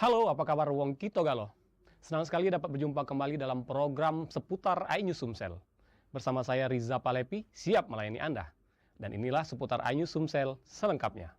Halo, apa kabar Wong Kito Galo? Senang sekali dapat berjumpa kembali dalam program seputar iNews Sumsel. Bersama saya Riza Palepi, siap melayani Anda. Dan inilah seputar iNews Sumsel selengkapnya.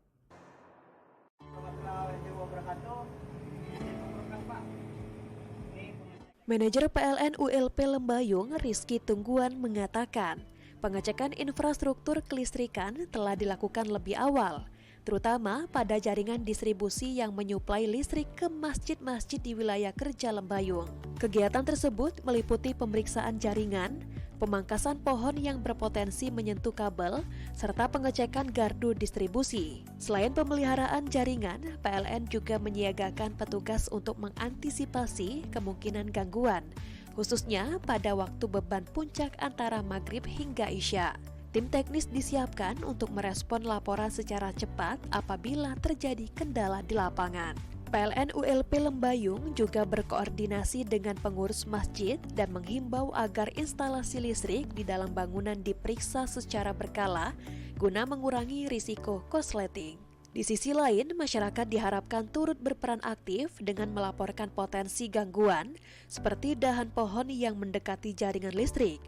Manajer PLN ULP Lembayung, Rizky Tungguan, mengatakan pengecekan infrastruktur kelistrikan telah dilakukan lebih awal, terutama pada jaringan distribusi yang menyuplai listrik ke masjid-masjid di wilayah kerja Lembayung. Kegiatan tersebut meliputi pemeriksaan jaringan, pemangkasan pohon yang berpotensi menyentuh kabel, serta pengecekan gardu distribusi. Selain pemeliharaan jaringan, PLN juga menyiagakan petugas untuk mengantisipasi kemungkinan gangguan, khususnya pada waktu beban puncak antara maghrib hingga isya. Tim teknis disiapkan untuk merespon laporan secara cepat apabila terjadi kendala di lapangan. PLN ULP Lembayung juga berkoordinasi dengan pengurus masjid dan menghimbau agar instalasi listrik di dalam bangunan diperiksa secara berkala guna mengurangi risiko korsleting. Di sisi lain, masyarakat diharapkan turut berperan aktif dengan melaporkan potensi gangguan seperti dahan pohon yang mendekati jaringan listrik.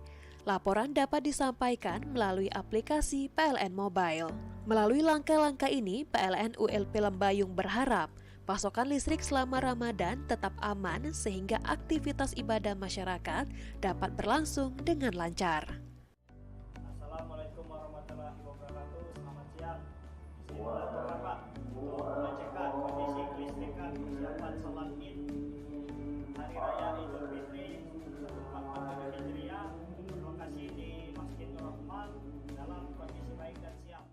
Laporan dapat disampaikan melalui aplikasi PLN Mobile. Melalui langkah-langkah ini, PLN ULP Lembayung berharap pasokan listrik selama Ramadan tetap aman sehingga aktivitas ibadah masyarakat dapat berlangsung dengan lancar. Assalamualaikum warahmatullahi wabarakatuh. Selamat siang. Di sini melaporkan Pak untuk pengecekan kondisi kelistrikan persiapan sholat Id Hari Raya Idul Fitri 1442 Hijriah. Lokasi di Masjid Nur Rahman dalam kondisi baik dan siap.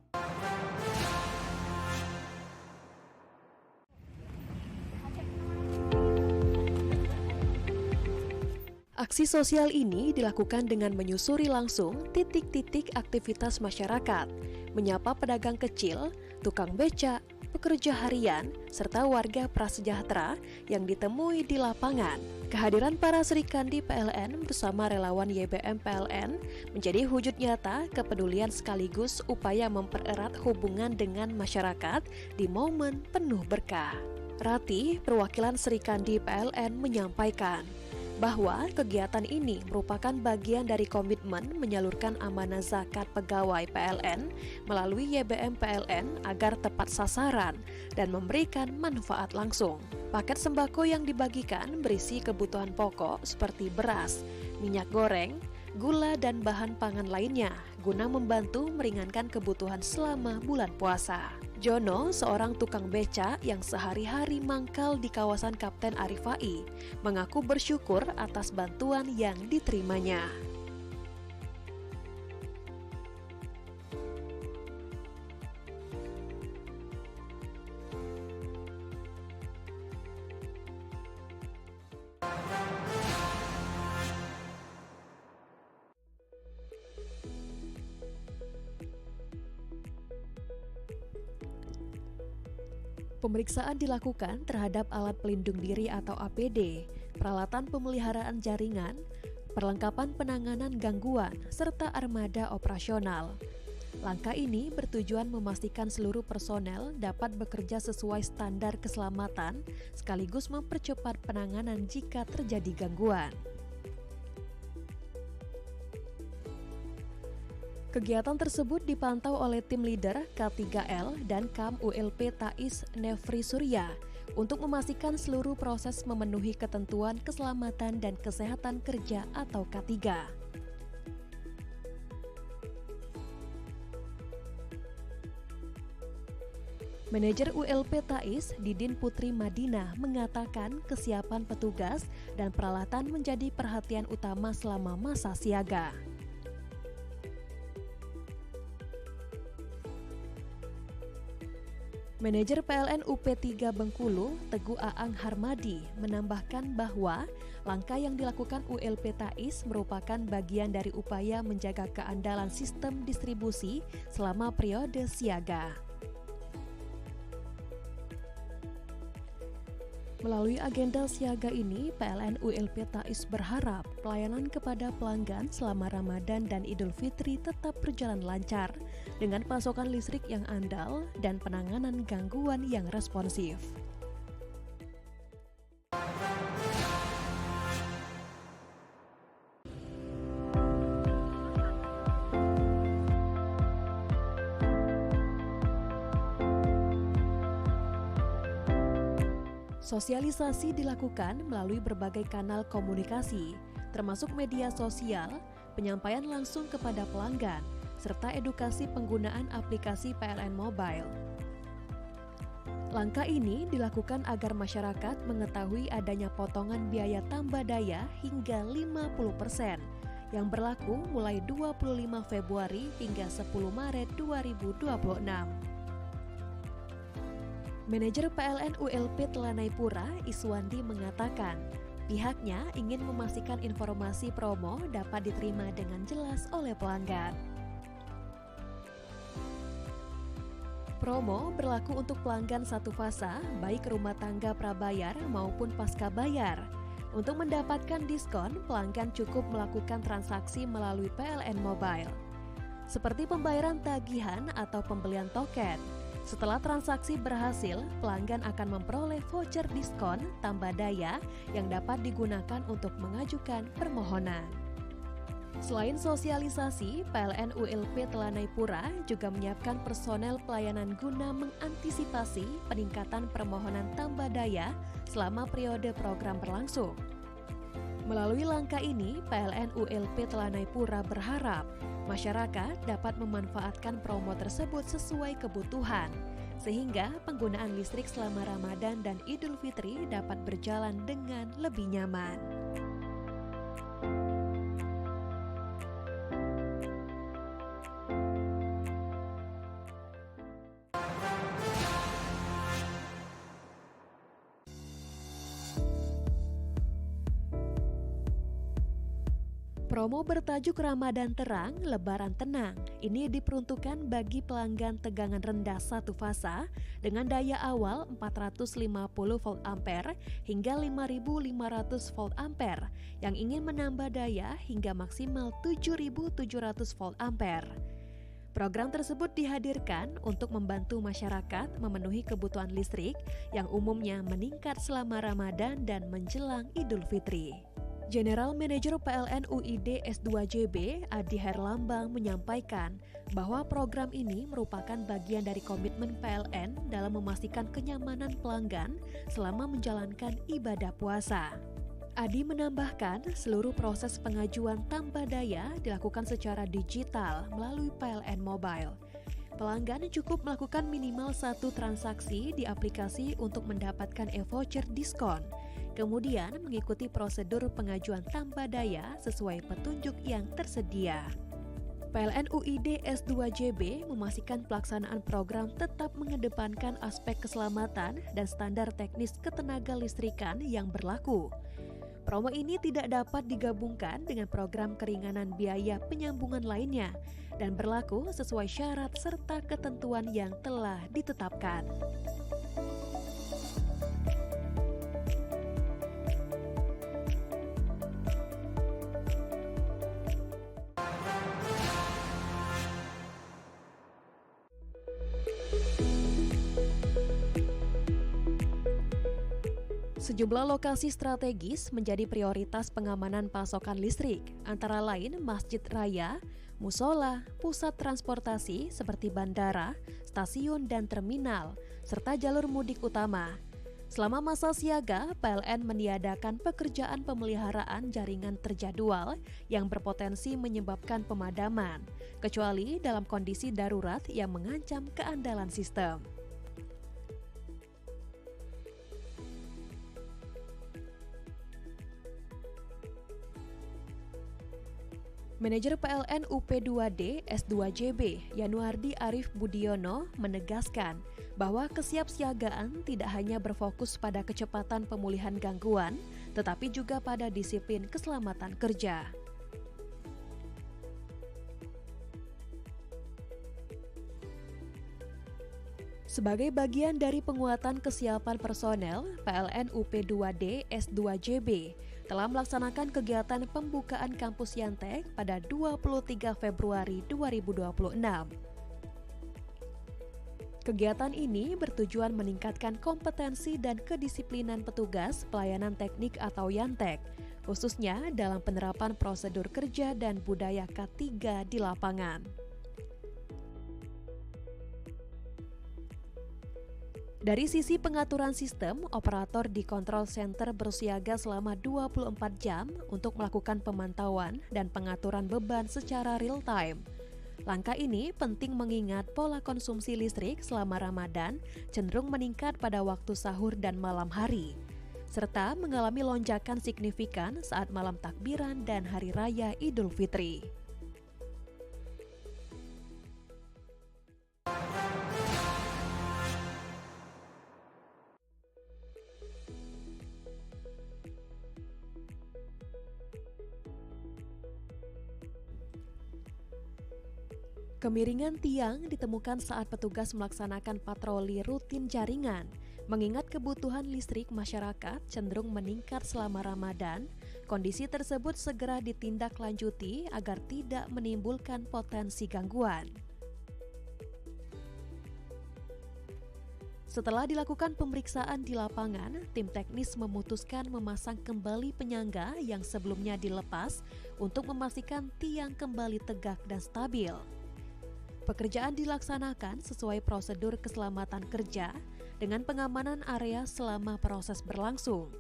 Aksi sosial ini dilakukan dengan menyusuri langsung titik-titik aktivitas masyarakat, menyapa pedagang kecil, tukang becak, pekerja harian, serta warga prasejahtera yang ditemui di lapangan. Kehadiran para Serikandi PLN bersama relawan YBM PLN menjadi wujud nyata kepedulian sekaligus upaya mempererat hubungan dengan masyarakat di momen penuh berkah. Rati, perwakilan Serikandi PLN, menyampaikan bahwa kegiatan ini merupakan bagian dari komitmen menyalurkan amanah zakat pegawai PLN melalui YBM PLN agar tepat sasaran dan memberikan manfaat langsung. Paket sembako yang dibagikan berisi kebutuhan pokok seperti beras, minyak goreng, gula, dan bahan pangan lainnya guna membantu meringankan kebutuhan selama bulan puasa. Jono, seorang tukang beca yang sehari-hari mangkal di kawasan Kapten Arifai, mengaku bersyukur atas bantuan yang diterimanya. Pemeriksaan dilakukan terhadap alat pelindung diri atau APD, peralatan pemeliharaan jaringan, perlengkapan penanganan gangguan, serta armada operasional. Langkah ini bertujuan memastikan seluruh personel dapat bekerja sesuai standar keselamatan, sekaligus mempercepat penanganan jika terjadi gangguan. Kegiatan tersebut dipantau oleh tim leader K3L dan KAM ULP Tais Nefri Surya untuk memastikan seluruh proses memenuhi ketentuan keselamatan dan kesehatan kerja atau K3. Manajer ULP Tais, Didin Putri Madinah, mengatakan kesiapan petugas dan peralatan menjadi perhatian utama selama masa siaga. Manajer PLN UP3 Bengkulu, Teguh Aang Harmadi, menambahkan bahwa langkah yang dilakukan ULP Tais merupakan bagian dari upaya menjaga keandalan sistem distribusi selama periode siaga. Melalui agenda siaga ini, PLN ULP Tais berharap pelayanan kepada pelanggan selama Ramadan dan Idul Fitri tetap berjalan lancar dengan pasokan listrik yang andal dan penanganan gangguan yang responsif. Sosialisasi dilakukan melalui berbagai kanal komunikasi, termasuk media sosial, penyampaian langsung kepada pelanggan, serta edukasi penggunaan aplikasi PLN Mobile. Langkah ini dilakukan agar masyarakat mengetahui adanya potongan biaya tambah daya hingga 50% yang berlaku mulai 25 Februari hingga 10 Maret 2026. Manajer PLN ULP Telanai Pura, Iswandi, mengatakan pihaknya ingin memastikan informasi promo dapat diterima dengan jelas oleh pelanggan. Promo berlaku untuk pelanggan satu fasa, baik rumah tangga prabayar maupun pasca bayar. Untuk mendapatkan diskon, pelanggan cukup melakukan transaksi melalui PLN Mobile, seperti pembayaran tagihan atau pembelian token. Setelah transaksi berhasil, pelanggan akan memperoleh voucher diskon tambah daya yang dapat digunakan untuk mengajukan permohonan. Selain sosialisasi, PLN ULP Telanai Pura juga menyiapkan personel pelayanan guna mengantisipasi peningkatan permohonan tambah daya selama periode program berlangsung. Melalui langkah ini, PLN ULP Telanai Pura berharap masyarakat dapat memanfaatkan promo tersebut sesuai kebutuhan, sehingga penggunaan listrik selama Ramadan dan Idul Fitri dapat berjalan dengan lebih nyaman. Promo bertajuk Ramadan Terang, Lebaran Tenang ini diperuntukkan bagi pelanggan tegangan rendah satu fasa dengan daya awal 450 volt ampere hingga 5500 volt ampere yang ingin menambah daya hingga maksimal 7700 volt ampere. Program tersebut dihadirkan untuk membantu masyarakat memenuhi kebutuhan listrik yang umumnya meningkat selama Ramadan dan menjelang Idul Fitri. General Manager PLN UID S2JB Adi Herlambang menyampaikan bahwa program ini merupakan bagian dari komitmen PLN dalam memastikan kenyamanan pelanggan selama menjalankan ibadah puasa. Adi menambahkan seluruh proses pengajuan tambah daya dilakukan secara digital melalui PLN Mobile. Pelanggan cukup melakukan minimal satu transaksi di aplikasi untuk mendapatkan e-voucher diskon. Kemudian mengikuti prosedur pengajuan tambah daya sesuai petunjuk yang tersedia. PLN UID S2JB memastikan pelaksanaan program tetap mengedepankan aspek keselamatan dan standar teknis ketenaga listrikan yang berlaku. Promo ini tidak dapat digabungkan dengan program keringanan biaya penyambungan lainnya dan berlaku sesuai syarat serta ketentuan yang telah ditetapkan. Sejumlah lokasi strategis menjadi prioritas pengamanan pasokan listrik, antara lain Masjid Raya, musola, pusat transportasi seperti bandara, stasiun dan terminal, serta jalur mudik utama. Selama masa siaga, PLN meniadakan pekerjaan pemeliharaan jaringan terjadwal yang berpotensi menyebabkan pemadaman, kecuali dalam kondisi darurat yang mengancam keandalan sistem. Manajer PLN UP2D S2JB Yanuardi Arif Budiono menegaskan bahwa kesiapsiagaan tidak hanya berfokus pada kecepatan pemulihan gangguan, tetapi juga pada disiplin keselamatan kerja. Sebagai bagian dari penguatan kesiapan personel, PLN UP2D S2JB telah melaksanakan kegiatan pembukaan kampus Yantek pada 23 Februari 2026. Kegiatan ini bertujuan meningkatkan kompetensi dan kedisiplinan petugas pelayanan teknik atau Yantek, khususnya dalam penerapan prosedur kerja dan budaya K3 di lapangan. Dari sisi pengaturan sistem, operator di control center bersiaga selama 24 jam untuk melakukan pemantauan dan pengaturan beban secara real time. Langkah ini penting mengingat pola konsumsi listrik selama Ramadan cenderung meningkat pada waktu sahur dan malam hari, serta mengalami lonjakan signifikan saat malam takbiran dan Hari Raya Idul Fitri. Kemiringan tiang ditemukan saat petugas melaksanakan patroli rutin jaringan. Mengingat kebutuhan listrik masyarakat cenderung meningkat selama Ramadan, kondisi tersebut segera ditindaklanjuti agar tidak menimbulkan potensi gangguan. Setelah dilakukan pemeriksaan di lapangan, tim teknis memutuskan memasang kembali penyangga yang sebelumnya dilepas untuk memastikan tiang kembali tegak dan stabil. Pekerjaan dilaksanakan sesuai prosedur keselamatan kerja dengan pengamanan area selama proses berlangsung.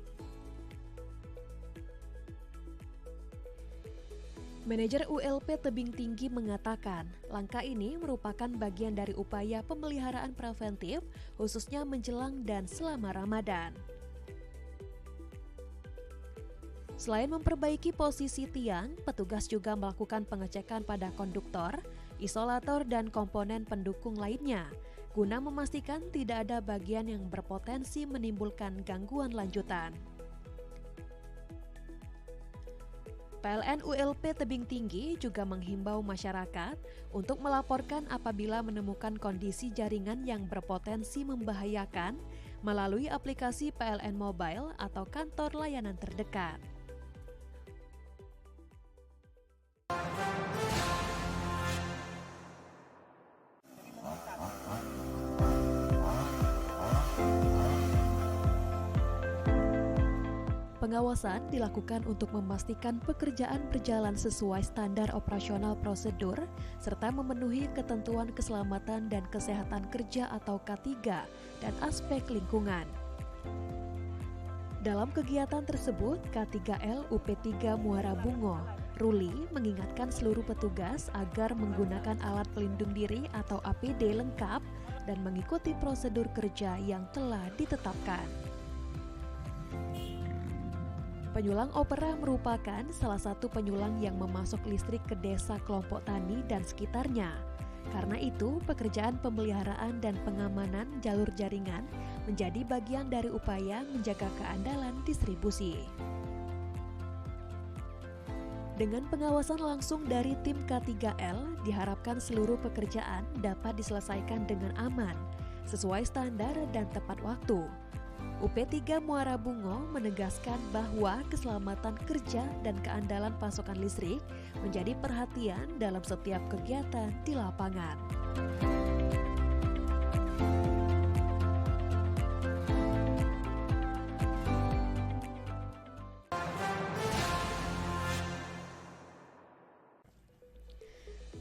Manajer ULP Tebing Tinggi mengatakan, langkah ini merupakan bagian dari upaya pemeliharaan preventif khususnya menjelang dan selama Ramadan. Selain memperbaiki posisi tiang, petugas juga melakukan pengecekan pada konduktor, isolator dan komponen pendukung lainnya, guna memastikan tidak ada bagian yang berpotensi menimbulkan gangguan lanjutan. PLN ULP Tebing Tinggi juga menghimbau masyarakat untuk melaporkan apabila menemukan kondisi jaringan yang berpotensi membahayakan melalui aplikasi PLN Mobile atau kantor layanan terdekat. Pengawasan dilakukan untuk memastikan pekerjaan berjalan sesuai standar operasional prosedur serta memenuhi ketentuan keselamatan dan kesehatan kerja atau K3 dan aspek lingkungan. Dalam kegiatan tersebut, K3L UP3 Muara Bungo, Ruli mengingatkan seluruh petugas agar menggunakan alat pelindung diri atau APD lengkap dan mengikuti prosedur kerja yang telah ditetapkan. Penyulang opera merupakan salah satu penyulang yang memasok listrik ke desa kelompok tani dan sekitarnya. Karena itu, pekerjaan pemeliharaan dan pengamanan jalur jaringan menjadi bagian dari upaya menjaga keandalan distribusi. Dengan pengawasan langsung dari tim K3L, diharapkan seluruh pekerjaan dapat diselesaikan dengan aman, sesuai standar dan tepat waktu. UP3 Muara Bungo menegaskan bahwa keselamatan kerja dan keandalan pasokan listrik menjadi perhatian dalam setiap kegiatan di lapangan.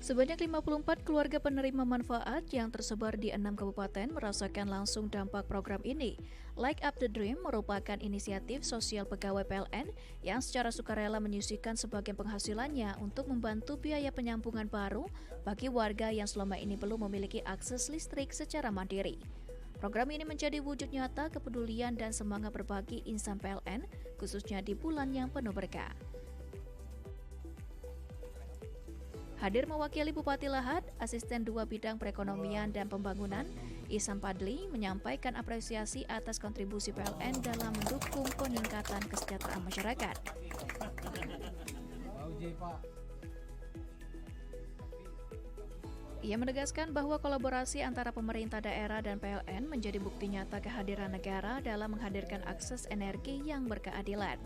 Sebanyak 54 keluarga penerima manfaat yang tersebar di 6 kabupaten merasakan langsung dampak program ini. Like Up the Dream merupakan inisiatif sosial pegawai PLN yang secara sukarela menyisihkan sebagian penghasilannya untuk membantu biaya penyambungan baru bagi warga yang selama ini belum memiliki akses listrik secara mandiri. Program ini menjadi wujud nyata kepedulian dan semangat berbagi insan PLN, khususnya di bulan yang penuh berkah. Hadir mewakili Bupati Lahat, Asisten 2 Bidang Perekonomian dan Pembangunan, Ihsan Padli, menyampaikan apresiasi atas kontribusi PLN dalam mendukung peningkatan kesejahteraan masyarakat. Ia menegaskan bahwa kolaborasi antara pemerintah daerah dan PLN menjadi bukti nyata kehadiran negara dalam menghadirkan akses energi yang berkeadilan.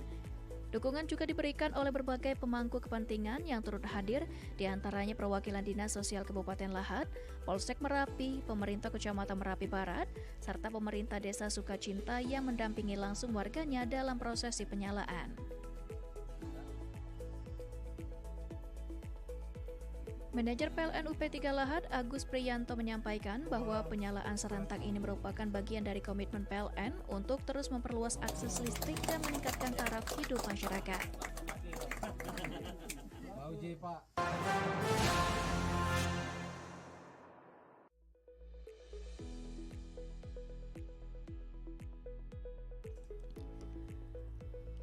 Dukungan juga diberikan oleh berbagai pemangku kepentingan yang turut hadir, diantaranya perwakilan Dinas Sosial Kabupaten Lahat, Polsek Merapi, pemerintah Kecamatan Merapi Barat, serta pemerintah Desa Sukacinta yang mendampingi langsung warganya dalam prosesi penyalaan. Manajer PLN UP3 Lahad Agus Priyanto menyampaikan bahwa penyalaan serentak ini merupakan bagian dari komitmen PLN untuk terus memperluas akses listrik dan meningkatkan taraf hidup masyarakat.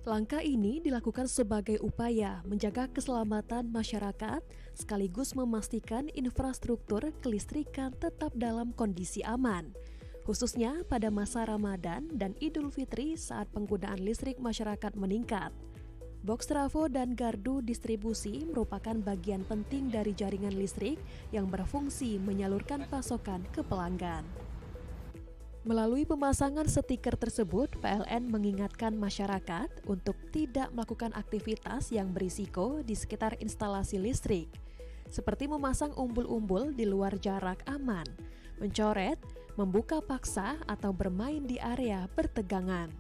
Langkah ini dilakukan sebagai upaya menjaga keselamatan masyarakat sekaligus memastikan infrastruktur kelistrikan tetap dalam kondisi aman, khususnya pada masa Ramadan dan Idul Fitri saat penggunaan listrik masyarakat meningkat. Box trafo dan gardu distribusi merupakan bagian penting dari jaringan listrik yang berfungsi menyalurkan pasokan ke pelanggan. Melalui pemasangan stiker tersebut, PLN mengingatkan masyarakat untuk tidak melakukan aktivitas yang berisiko di sekitar instalasi listrik, seperti memasang umbul-umbul di luar jarak aman, mencoret, membuka paksa, atau bermain di area bertegangan.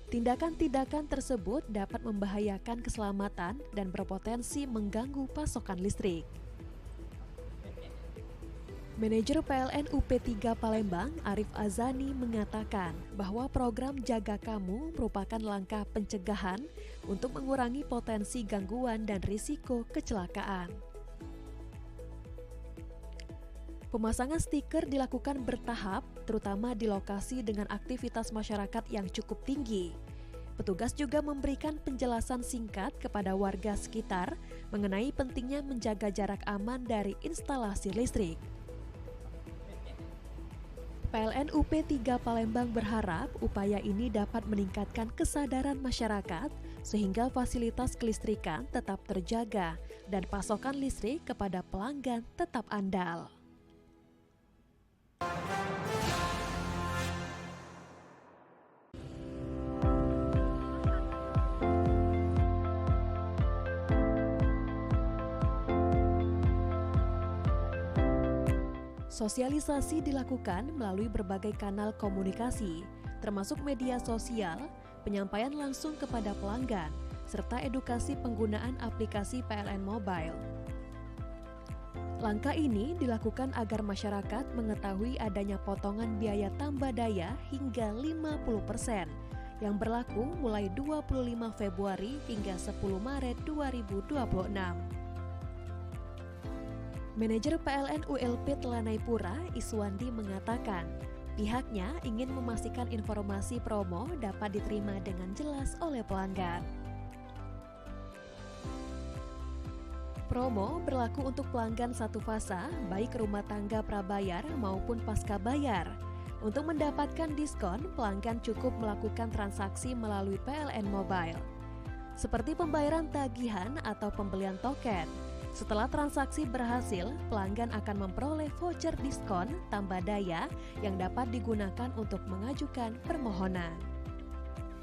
Tindakan-tindakan tersebut dapat membahayakan keselamatan dan berpotensi mengganggu pasokan listrik. Manajer PLN UP3 Palembang, Arif Azani, mengatakan bahwa program Jaga Kamu merupakan langkah pencegahan untuk mengurangi potensi gangguan dan risiko kecelakaan. Pemasangan stiker dilakukan bertahap, terutama di lokasi dengan aktivitas masyarakat yang cukup tinggi. Petugas juga memberikan penjelasan singkat kepada warga sekitar mengenai pentingnya menjaga jarak aman dari instalasi listrik. PLN UP3 Palembang berharap upaya ini dapat meningkatkan kesadaran masyarakat sehingga fasilitas kelistrikan tetap terjaga dan pasokan listrik kepada pelanggan tetap andal. Sosialisasi dilakukan melalui berbagai kanal komunikasi, termasuk media sosial, penyampaian langsung kepada pelanggan, serta edukasi penggunaan aplikasi PLN Mobile. Langkah ini dilakukan agar masyarakat mengetahui adanya potongan biaya tambah daya hingga 50% yang berlaku mulai 25 Februari hingga 10 Maret 2026. Manajer PLN ULP Telanai Pura, Iswandi, mengatakan pihaknya ingin memastikan informasi promo dapat diterima dengan jelas oleh pelanggan. Promo berlaku untuk pelanggan satu fasa, baik rumah tangga prabayar maupun pasca bayar. Untuk mendapatkan diskon, pelanggan cukup melakukan transaksi melalui PLN Mobile, seperti pembayaran tagihan atau pembelian token. Setelah transaksi berhasil, pelanggan akan memperoleh voucher diskon tambah daya yang dapat digunakan untuk mengajukan permohonan.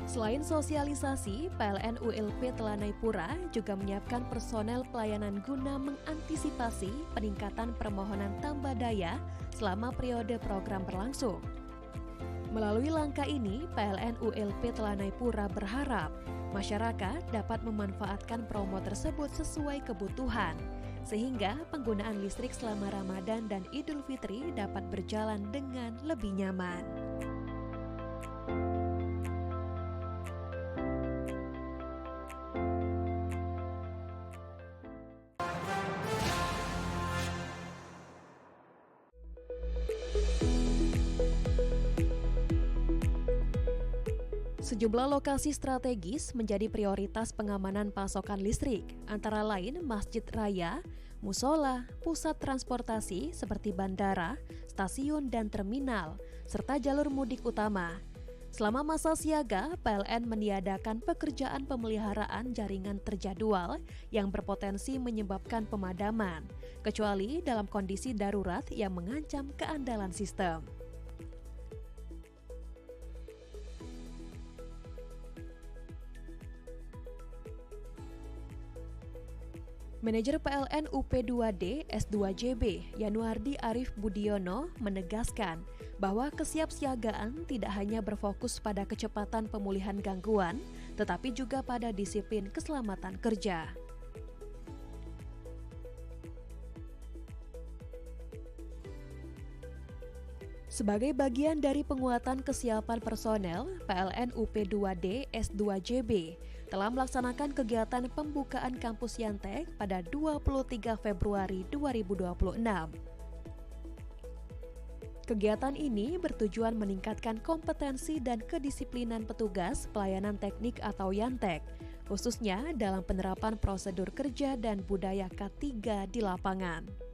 Selain sosialisasi, PLN ULP Telanai Pura juga menyiapkan personel pelayanan guna mengantisipasi peningkatan permohonan tambah daya selama periode program berlangsung. Melalui langkah ini, PLN ULP Telanai Pura berharap masyarakat dapat memanfaatkan promo tersebut sesuai kebutuhan, sehingga penggunaan listrik selama Ramadan dan Idul Fitri dapat berjalan dengan lebih nyaman. Sejumlah lokasi strategis menjadi prioritas pengamanan pasokan listrik, antara lain Masjid Raya, musola, pusat transportasi seperti bandara, stasiun dan terminal, serta jalur mudik utama. Selama masa siaga, PLN meniadakan pekerjaan pemeliharaan jaringan terjadwal yang berpotensi menyebabkan pemadaman, kecuali dalam kondisi darurat yang mengancam keandalan sistem. Manajer PLN UP2D S2JB Yanuardi Arif Budiono menegaskan bahwa kesiapsiagaan tidak hanya berfokus pada kecepatan pemulihan gangguan, tetapi juga pada disiplin keselamatan kerja. Sebagai bagian dari penguatan kesiapan personel, PLN UP2D S2JB telah melaksanakan kegiatan pembukaan kampus Yantek pada 23 Februari 2026. Kegiatan ini bertujuan meningkatkan kompetensi dan kedisiplinan petugas pelayanan teknik atau Yantek, khususnya dalam penerapan prosedur kerja dan budaya K3 di lapangan.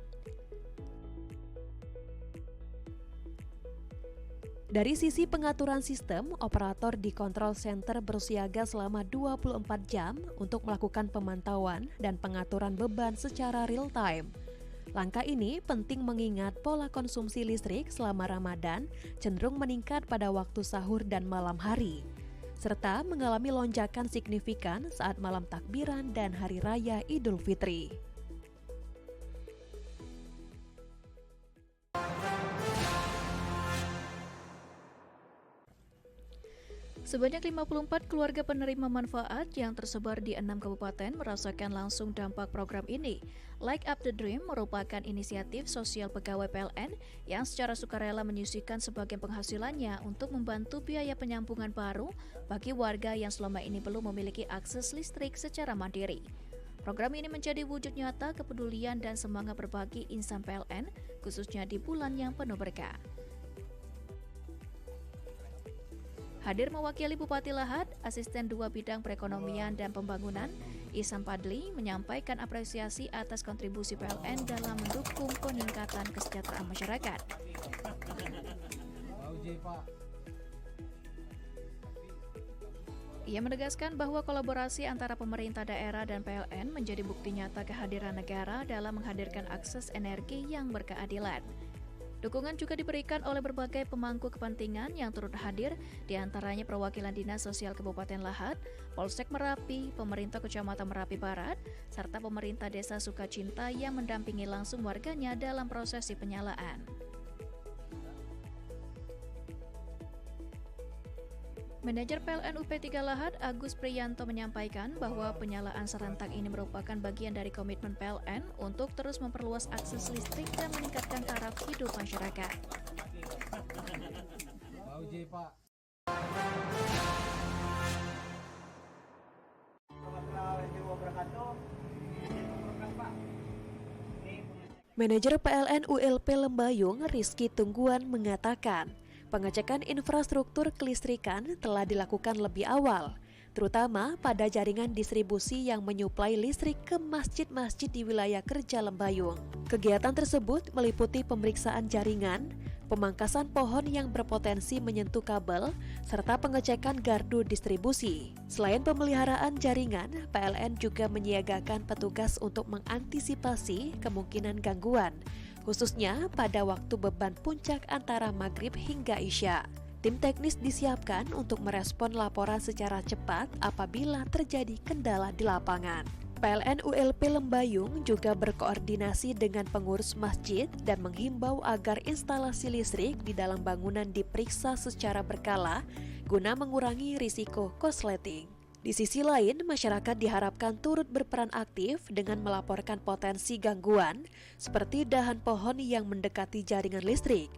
Dari sisi pengaturan sistem, operator di control center bersiaga selama 24 jam untuk melakukan pemantauan dan pengaturan beban secara real time. Langkah ini penting mengingat pola konsumsi listrik selama Ramadan cenderung meningkat pada waktu sahur dan malam hari, serta mengalami lonjakan signifikan saat malam takbiran dan Hari Raya Idul Fitri. Sebanyak 54 keluarga penerima manfaat yang tersebar di 6 kabupaten merasakan langsung dampak program ini. Like Up the Dream merupakan inisiatif sosial pegawai PLN yang secara sukarela menyisihkan sebagian penghasilannya untuk membantu biaya penyambungan baru bagi warga yang selama ini belum memiliki akses listrik secara mandiri. Program ini menjadi wujud nyata kepedulian dan semangat berbagi insan PLN, khususnya di bulan yang penuh berkah. Hadir mewakili Bupati Lahat, Asisten 2 Bidang Perekonomian dan Pembangunan, Ihsan Padli, menyampaikan apresiasi atas kontribusi PLN dalam mendukung peningkatan kesejahteraan masyarakat. Ia menegaskan bahwa kolaborasi antara pemerintah daerah dan PLN menjadi bukti nyata kehadiran negara dalam menghadirkan akses energi yang berkeadilan. Dukungan juga diberikan oleh berbagai pemangku kepentingan yang turut hadir, diantaranya perwakilan Dinas Sosial Kabupaten Lahat, Polsek Merapi, pemerintah Kecamatan Merapi Barat, serta pemerintah Desa Sukacinta yang mendampingi langsung warganya dalam prosesi penyalaan. Manajer PLN UP3 Lahat, Agus Priyanto, menyampaikan bahwa penyalaan serentak ini merupakan bagian dari komitmen PLN untuk terus memperluas akses listrik dan meningkatkan taraf hidup masyarakat. Manajer PLN ULP Lembayung, Rizky Tungguan, mengatakan, pengecekan infrastruktur kelistrikan telah dilakukan lebih awal, terutama pada jaringan distribusi yang menyuplai listrik ke masjid-masjid di wilayah kerja Lembayung. Kegiatan tersebut meliputi pemeriksaan jaringan, pemangkasan pohon yang berpotensi menyentuh kabel, serta pengecekan gardu distribusi. Selain pemeliharaan jaringan, PLN juga menyiagakan petugas untuk mengantisipasi kemungkinan gangguan, khususnya pada waktu beban puncak antara maghrib hingga isya. Tim teknis disiapkan untuk merespon laporan secara cepat apabila terjadi kendala di lapangan. PLN ULP Lembayung juga berkoordinasi dengan pengurus masjid dan menghimbau agar instalasi listrik di dalam bangunan diperiksa secara berkala guna mengurangi risiko korsleting. Di sisi lain, masyarakat diharapkan turut berperan aktif dengan melaporkan potensi gangguan seperti dahan pohon yang mendekati jaringan listrik.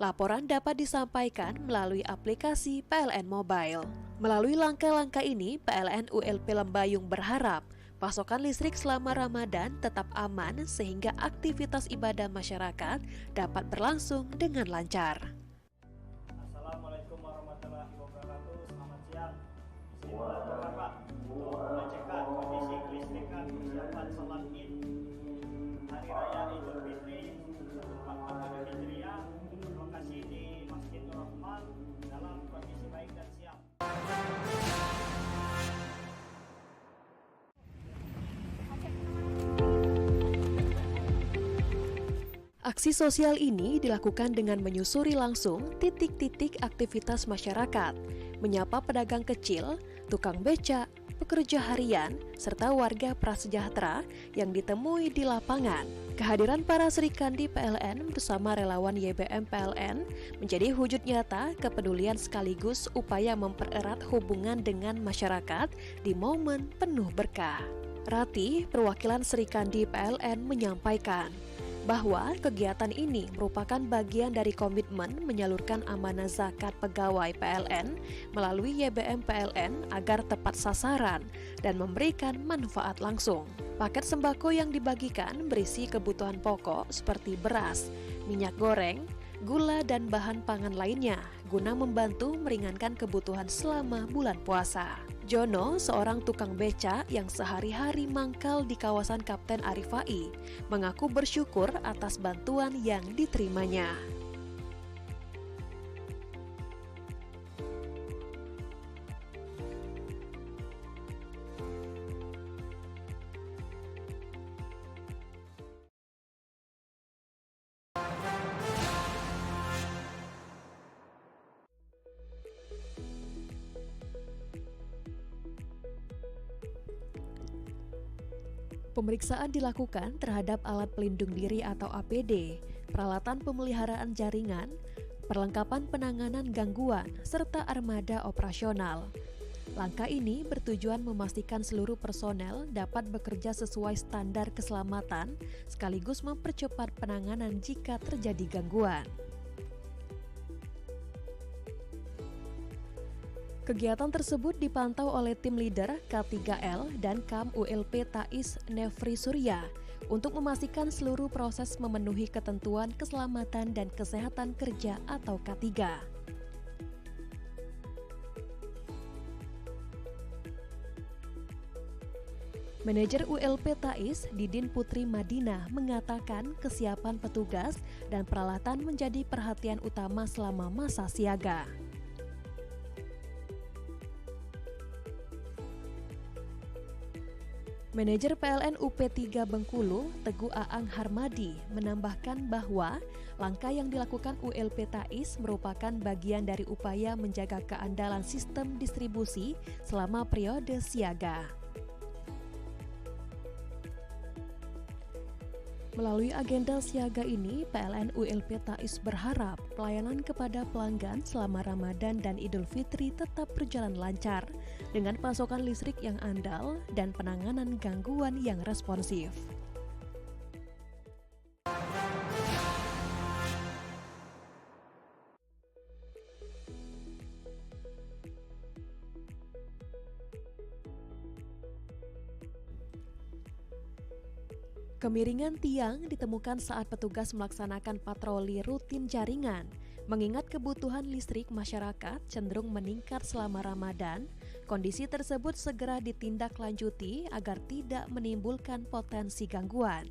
Laporan dapat disampaikan melalui aplikasi PLN Mobile. Melalui langkah-langkah ini, PLN ULP Lembayung berharap pasokan listrik selama Ramadan tetap aman sehingga aktivitas ibadah masyarakat dapat berlangsung dengan lancar. Assalamualaikum warahmatullahi wabarakatuh. Selamat siang. Bismillahirrahmanirrahim, Pak. Untuk pengecekan kondisi kelistrikan persiapan salat Id Hari Raya Idul Fitri 1444 Hijriah, lokasi di Masjid Nur Rahman dalam kondisi baik dan siap. Aksi sosial ini dilakukan dengan menyusuri langsung titik-titik aktivitas masyarakat, menyapa pedagang kecil, tukang becak, pekerja harian, serta warga prasejahtera yang ditemui di lapangan. Kehadiran para Serikandi PLN bersama relawan YBM PLN menjadi wujud nyata kepedulian sekaligus upaya mempererat hubungan dengan masyarakat di momen penuh berkah. Rati, perwakilan Serikandi PLN, menyampaikan, bahwa kegiatan ini merupakan bagian dari komitmen menyalurkan amanah zakat pegawai PLN melalui YBM PLN agar tepat sasaran dan memberikan manfaat langsung. Paket sembako yang dibagikan berisi kebutuhan pokok seperti beras, minyak goreng, gula, dan bahan pangan lainnya guna membantu meringankan kebutuhan selama bulan puasa. Jono, seorang tukang beca yang sehari-hari mangkal di kawasan Kapten Arifai, mengaku bersyukur atas bantuan yang diterimanya. Pemeriksaan dilakukan terhadap alat pelindung diri atau APD, peralatan pemeliharaan jaringan, perlengkapan penanganan gangguan, serta armada operasional. Langkah ini bertujuan memastikan seluruh personel dapat bekerja sesuai standar keselamatan, sekaligus mempercepat penanganan jika terjadi gangguan. Kegiatan tersebut dipantau oleh tim leader K3L dan KAM ULP Tais Nefri Surya untuk memastikan seluruh proses memenuhi ketentuan keselamatan dan kesehatan kerja atau K3. Manajer ULP Tais, Didin Putri Madinah, mengatakan kesiapan petugas dan peralatan menjadi perhatian utama selama masa siaga. Manajer PLN UP3 Bengkulu, Teguh Aang Harmadi, menambahkan bahwa langkah yang dilakukan ULP Tais merupakan bagian dari upaya menjaga keandalan sistem distribusi selama periode siaga. Melalui agenda siaga ini, PLN ULP Tais berharap pelayanan kepada pelanggan selama Ramadan dan Idul Fitri tetap berjalan lancar dengan pasokan listrik yang andal dan penanganan gangguan yang responsif. Kemiringan tiang ditemukan saat petugas melaksanakan patroli rutin jaringan. Mengingat kebutuhan listrik masyarakat cenderung meningkat selama Ramadan, kondisi tersebut segera ditindaklanjuti agar tidak menimbulkan potensi gangguan.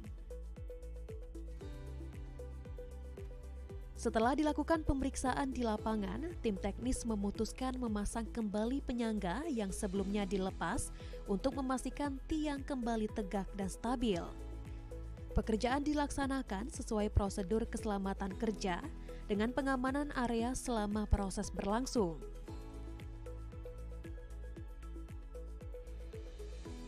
Setelah dilakukan pemeriksaan di lapangan, tim teknis memutuskan memasang kembali penyangga yang sebelumnya dilepas untuk memastikan tiang kembali tegak dan stabil. Pekerjaan dilaksanakan sesuai prosedur keselamatan kerja dengan pengamanan area selama proses berlangsung.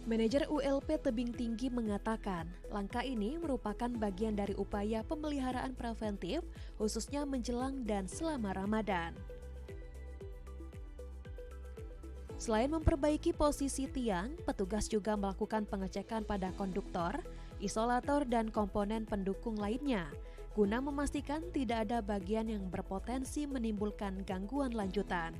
Manajer ULP Tebing Tinggi mengatakan, langkah ini merupakan bagian dari upaya pemeliharaan preventif khususnya menjelang dan selama Ramadan. Selain memperbaiki posisi tiang, petugas juga melakukan pengecekan pada konduktor, isolator, dan komponen pendukung lainnya, guna memastikan tidak ada bagian yang berpotensi menimbulkan gangguan lanjutan.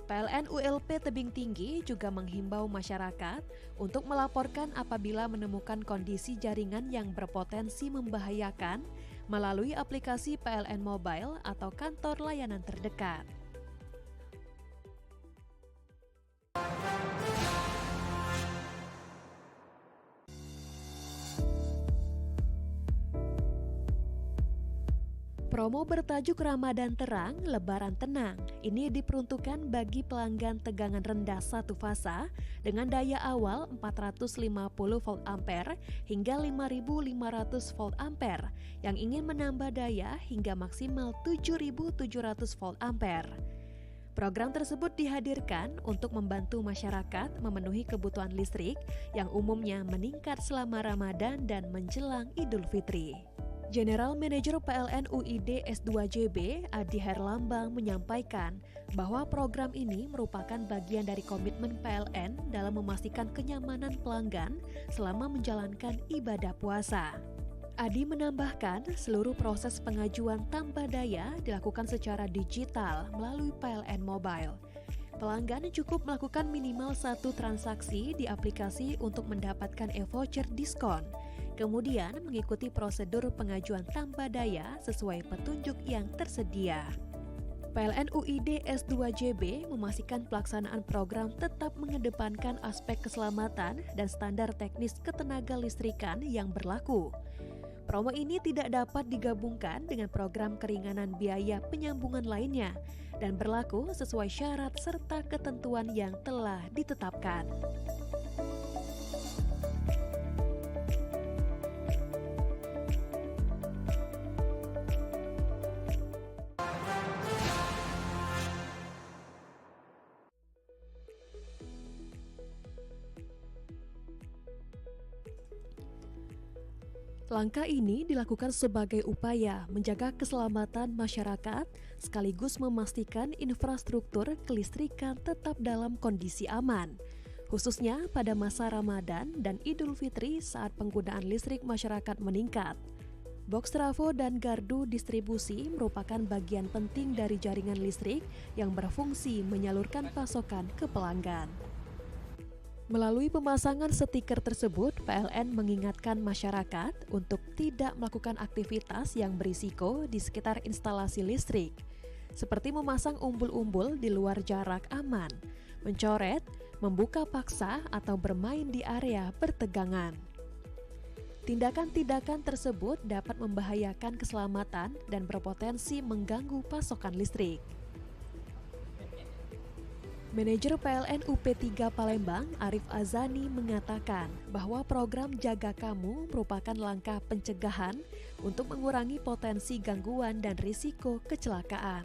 PLN ULP Tebing Tinggi juga menghimbau masyarakat untuk melaporkan apabila menemukan kondisi jaringan yang berpotensi membahayakan melalui aplikasi PLN Mobile atau kantor layanan terdekat. Promo bertajuk Ramadan Terang, Lebaran Tenang ini diperuntukkan bagi pelanggan tegangan rendah satu fasa dengan daya awal 450 volt ampere hingga 5500 volt ampere yang ingin menambah daya hingga maksimal 7700 volt ampere. Program tersebut dihadirkan untuk membantu masyarakat memenuhi kebutuhan listrik yang umumnya meningkat selama Ramadan dan menjelang Idul Fitri. General Manager PLN UID S2JB Adi Herlambang menyampaikan bahwa program ini merupakan bagian dari komitmen PLN dalam memastikan kenyamanan pelanggan selama menjalankan ibadah puasa. Adi menambahkan seluruh proses pengajuan tambah daya dilakukan secara digital melalui PLN Mobile. Pelanggan cukup melakukan minimal 1 transaksi di aplikasi untuk mendapatkan e-voucher diskon. Kemudian mengikuti prosedur pengajuan tambah daya sesuai petunjuk yang tersedia. PLN UID S2JB memastikan pelaksanaan program tetap mengedepankan aspek keselamatan dan standar teknis ketenaga listrikan yang berlaku. Promo ini tidak dapat digabungkan dengan program keringanan biaya penyambungan lainnya dan berlaku sesuai syarat serta ketentuan yang telah ditetapkan. Langkah ini dilakukan sebagai upaya menjaga keselamatan masyarakat sekaligus memastikan infrastruktur kelistrikan tetap dalam kondisi aman, khususnya pada masa Ramadan dan Idul Fitri saat penggunaan listrik masyarakat meningkat. Box trafo dan gardu distribusi merupakan bagian penting dari jaringan listrik yang berfungsi menyalurkan pasokan ke pelanggan. Melalui pemasangan stiker tersebut, PLN mengingatkan masyarakat untuk tidak melakukan aktivitas yang berisiko di sekitar instalasi listrik, seperti memasang umbul-umbul di luar jarak aman, mencoret, membuka paksa, atau bermain di area bertegangan. Tindakan-tindakan tersebut dapat membahayakan keselamatan dan berpotensi mengganggu pasokan listrik. Manajer PLN UP3 Palembang, Arif Azani, mengatakan bahwa program Jaga Kamu merupakan langkah pencegahan untuk mengurangi potensi gangguan dan risiko kecelakaan.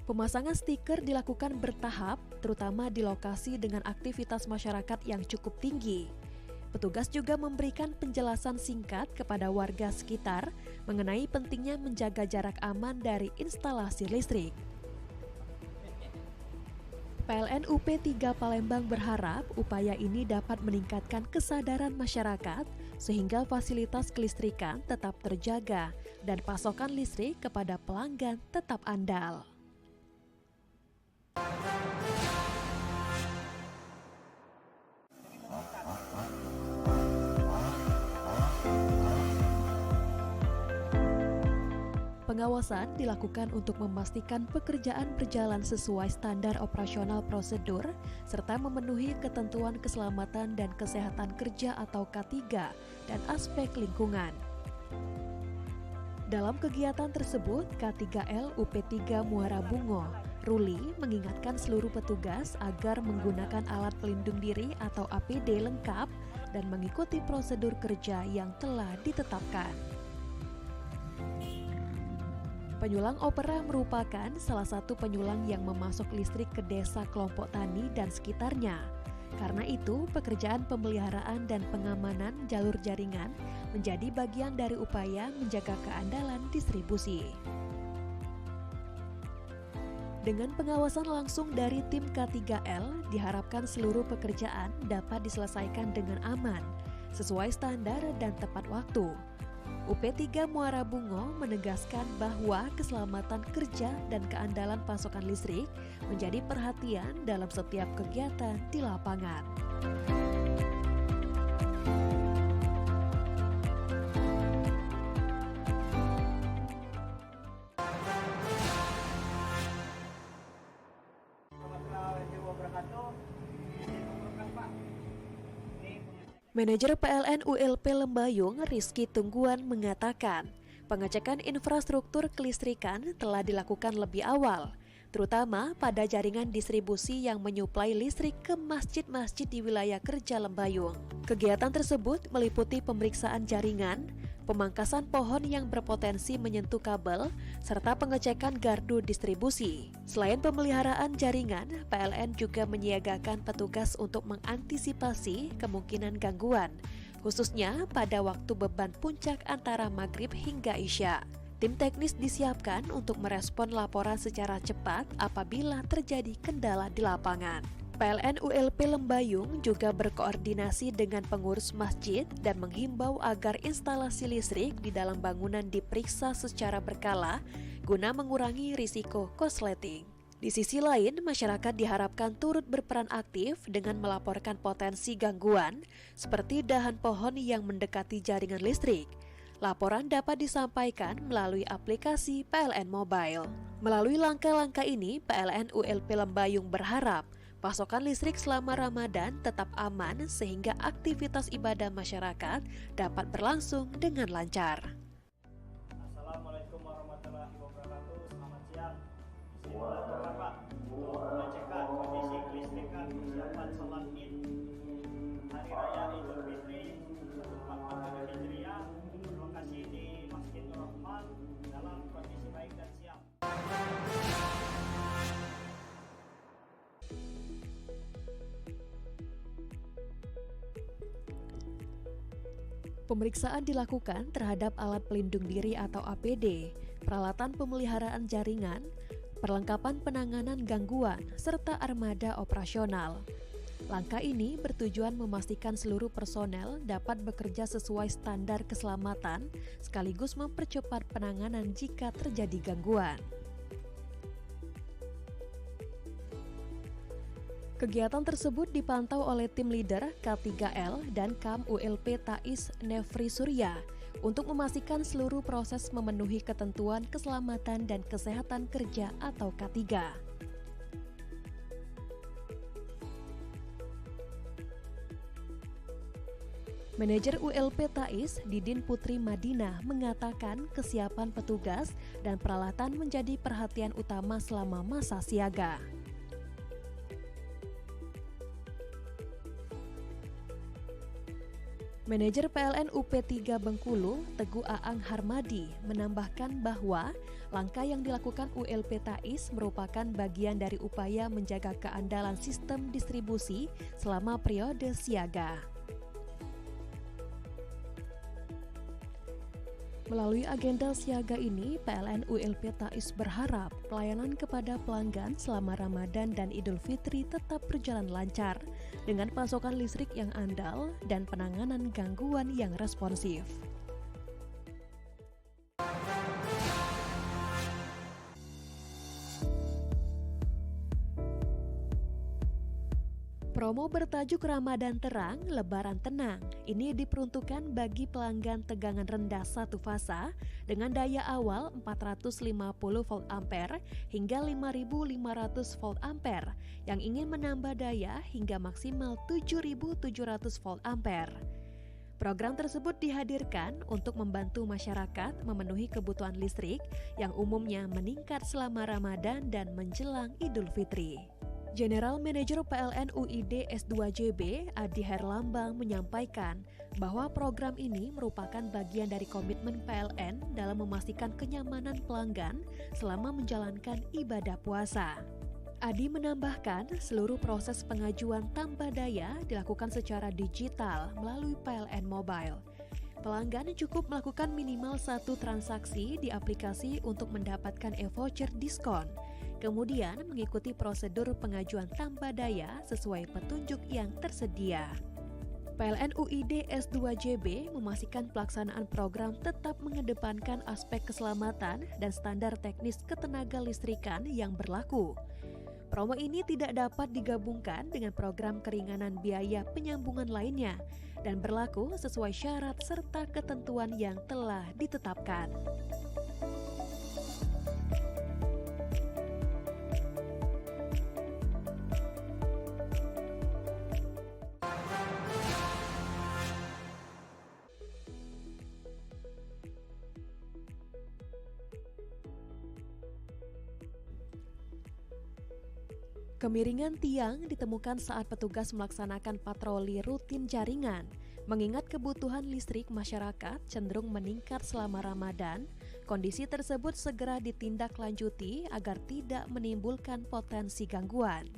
Pemasangan stiker dilakukan bertahap, terutama di lokasi dengan aktivitas masyarakat yang cukup tinggi. Petugas juga memberikan penjelasan singkat kepada warga sekitar mengenai pentingnya menjaga jarak aman dari instalasi listrik. PLN UP3 Palembang berharap upaya ini dapat meningkatkan kesadaran masyarakat sehingga fasilitas kelistrikan tetap terjaga dan pasokan listrik kepada pelanggan tetap andal. Pengawasan dilakukan untuk memastikan pekerjaan berjalan sesuai standar operasional prosedur serta memenuhi ketentuan keselamatan dan kesehatan kerja atau K3 dan aspek lingkungan. Dalam kegiatan tersebut, K3L UP3 Muara Bungo, Ruli, mengingatkan seluruh petugas agar menggunakan alat pelindung diri atau APD lengkap dan mengikuti prosedur kerja yang telah ditetapkan. Penyulang opera merupakan salah satu penyulang yang memasok listrik ke desa kelompok tani dan sekitarnya. Karena itu, pekerjaan pemeliharaan dan pengamanan jalur jaringan menjadi bagian dari upaya menjaga keandalan distribusi. Dengan pengawasan langsung dari tim K3L, diharapkan seluruh pekerjaan dapat diselesaikan dengan aman, sesuai standar dan tepat waktu. UP3 Muara Bungo menegaskan bahwa keselamatan kerja dan keandalan pasokan listrik menjadi perhatian dalam setiap kegiatan di lapangan. Manajer PLN ULP Lembayung, Rizky Tungguan, mengatakan pengecekan infrastruktur kelistrikan telah dilakukan lebih awal, terutama pada jaringan distribusi yang menyuplai listrik ke masjid-masjid di wilayah kerja Lembayung. Kegiatan tersebut meliputi pemeriksaan jaringan, pemangkasan pohon yang berpotensi menyentuh kabel, serta pengecekan gardu distribusi. Selain pemeliharaan jaringan, PLN juga menyiagakan petugas untuk mengantisipasi kemungkinan gangguan, khususnya pada waktu beban puncak antara maghrib hingga isya. Tim teknis disiapkan untuk merespon laporan secara cepat apabila terjadi kendala di lapangan. PLN ULP Lembayung juga berkoordinasi dengan pengurus masjid dan menghimbau agar instalasi listrik di dalam bangunan diperiksa secara berkala guna mengurangi risiko korsleting. Di sisi lain, masyarakat diharapkan turut berperan aktif dengan melaporkan potensi gangguan seperti dahan pohon yang mendekati jaringan listrik. Laporan dapat disampaikan melalui aplikasi PLN Mobile. Melalui langkah-langkah ini, PLN ULP Lembayung berharap pasokan listrik selama Ramadan tetap aman sehingga aktivitas ibadah masyarakat dapat berlangsung dengan lancar. Assalamualaikum warahmatullahi wabarakatuh. Selamat siang. Di sini melaporkan Pak untuk mengecekkan kondisi kelistrikan persiapan salat Id Hari Raya Idul Fitri 1443 Hijriah. Lokasi di Masjid Nur Rahman dalam kondisi baik dan siap. Pemeriksaan dilakukan terhadap alat pelindung diri atau APD, peralatan pemeliharaan jaringan, perlengkapan penanganan gangguan, serta armada operasional. Langkah ini bertujuan memastikan seluruh personel dapat bekerja sesuai standar keselamatan, sekaligus mempercepat penanganan jika terjadi gangguan. Kegiatan tersebut dipantau oleh tim leader K3L dan KAM ULP Tais Nefri Surya untuk memastikan seluruh proses memenuhi ketentuan keselamatan dan kesehatan kerja atau K3. Manajer ULP Tais, Didin Putri Madinah, mengatakan kesiapan petugas dan peralatan menjadi perhatian utama selama masa siaga. Manajer PLN UP3 Bengkulu, Teguh Aang Harmadi, menambahkan bahwa langkah yang dilakukan ULP Tais merupakan bagian dari upaya menjaga keandalan sistem distribusi selama periode siaga. Melalui agenda siaga ini, PLN ULP Tais berharap pelayanan kepada pelanggan selama Ramadan dan Idul Fitri tetap berjalan lancar dengan pasokan listrik yang andal dan penanganan gangguan yang responsif. Promo bertajuk Ramadan Terang, Lebaran Tenang ini diperuntukkan bagi pelanggan tegangan rendah satu fasa dengan daya awal 450 volt ampere hingga 5500 volt ampere yang ingin menambah daya hingga maksimal 7700 volt ampere. Program tersebut dihadirkan untuk membantu masyarakat memenuhi kebutuhan listrik yang umumnya meningkat selama Ramadan dan menjelang Idul Fitri. General Manager PLN UID S2JB Adi Herlambang menyampaikan bahwa program ini merupakan bagian dari komitmen PLN dalam memastikan kenyamanan pelanggan selama menjalankan ibadah puasa. Adi menambahkan seluruh proses pengajuan tambah daya dilakukan secara digital melalui PLN Mobile. Pelanggan cukup melakukan minimal satu transaksi di aplikasi untuk mendapatkan e-voucher diskon. Kemudian mengikuti prosedur pengajuan tambah daya sesuai petunjuk yang tersedia. PLN UID S2JB memastikan pelaksanaan program tetap mengedepankan aspek keselamatan dan standar teknis ketenaga listrikan yang berlaku. Promo ini tidak dapat digabungkan dengan program keringanan biaya penyambungan lainnya dan berlaku sesuai syarat serta ketentuan yang telah ditetapkan. Kemiringan tiang ditemukan saat petugas melaksanakan patroli rutin jaringan. Mengingat kebutuhan listrik masyarakat cenderung meningkat selama Ramadan, kondisi tersebut segera ditindaklanjuti agar tidak menimbulkan potensi gangguan.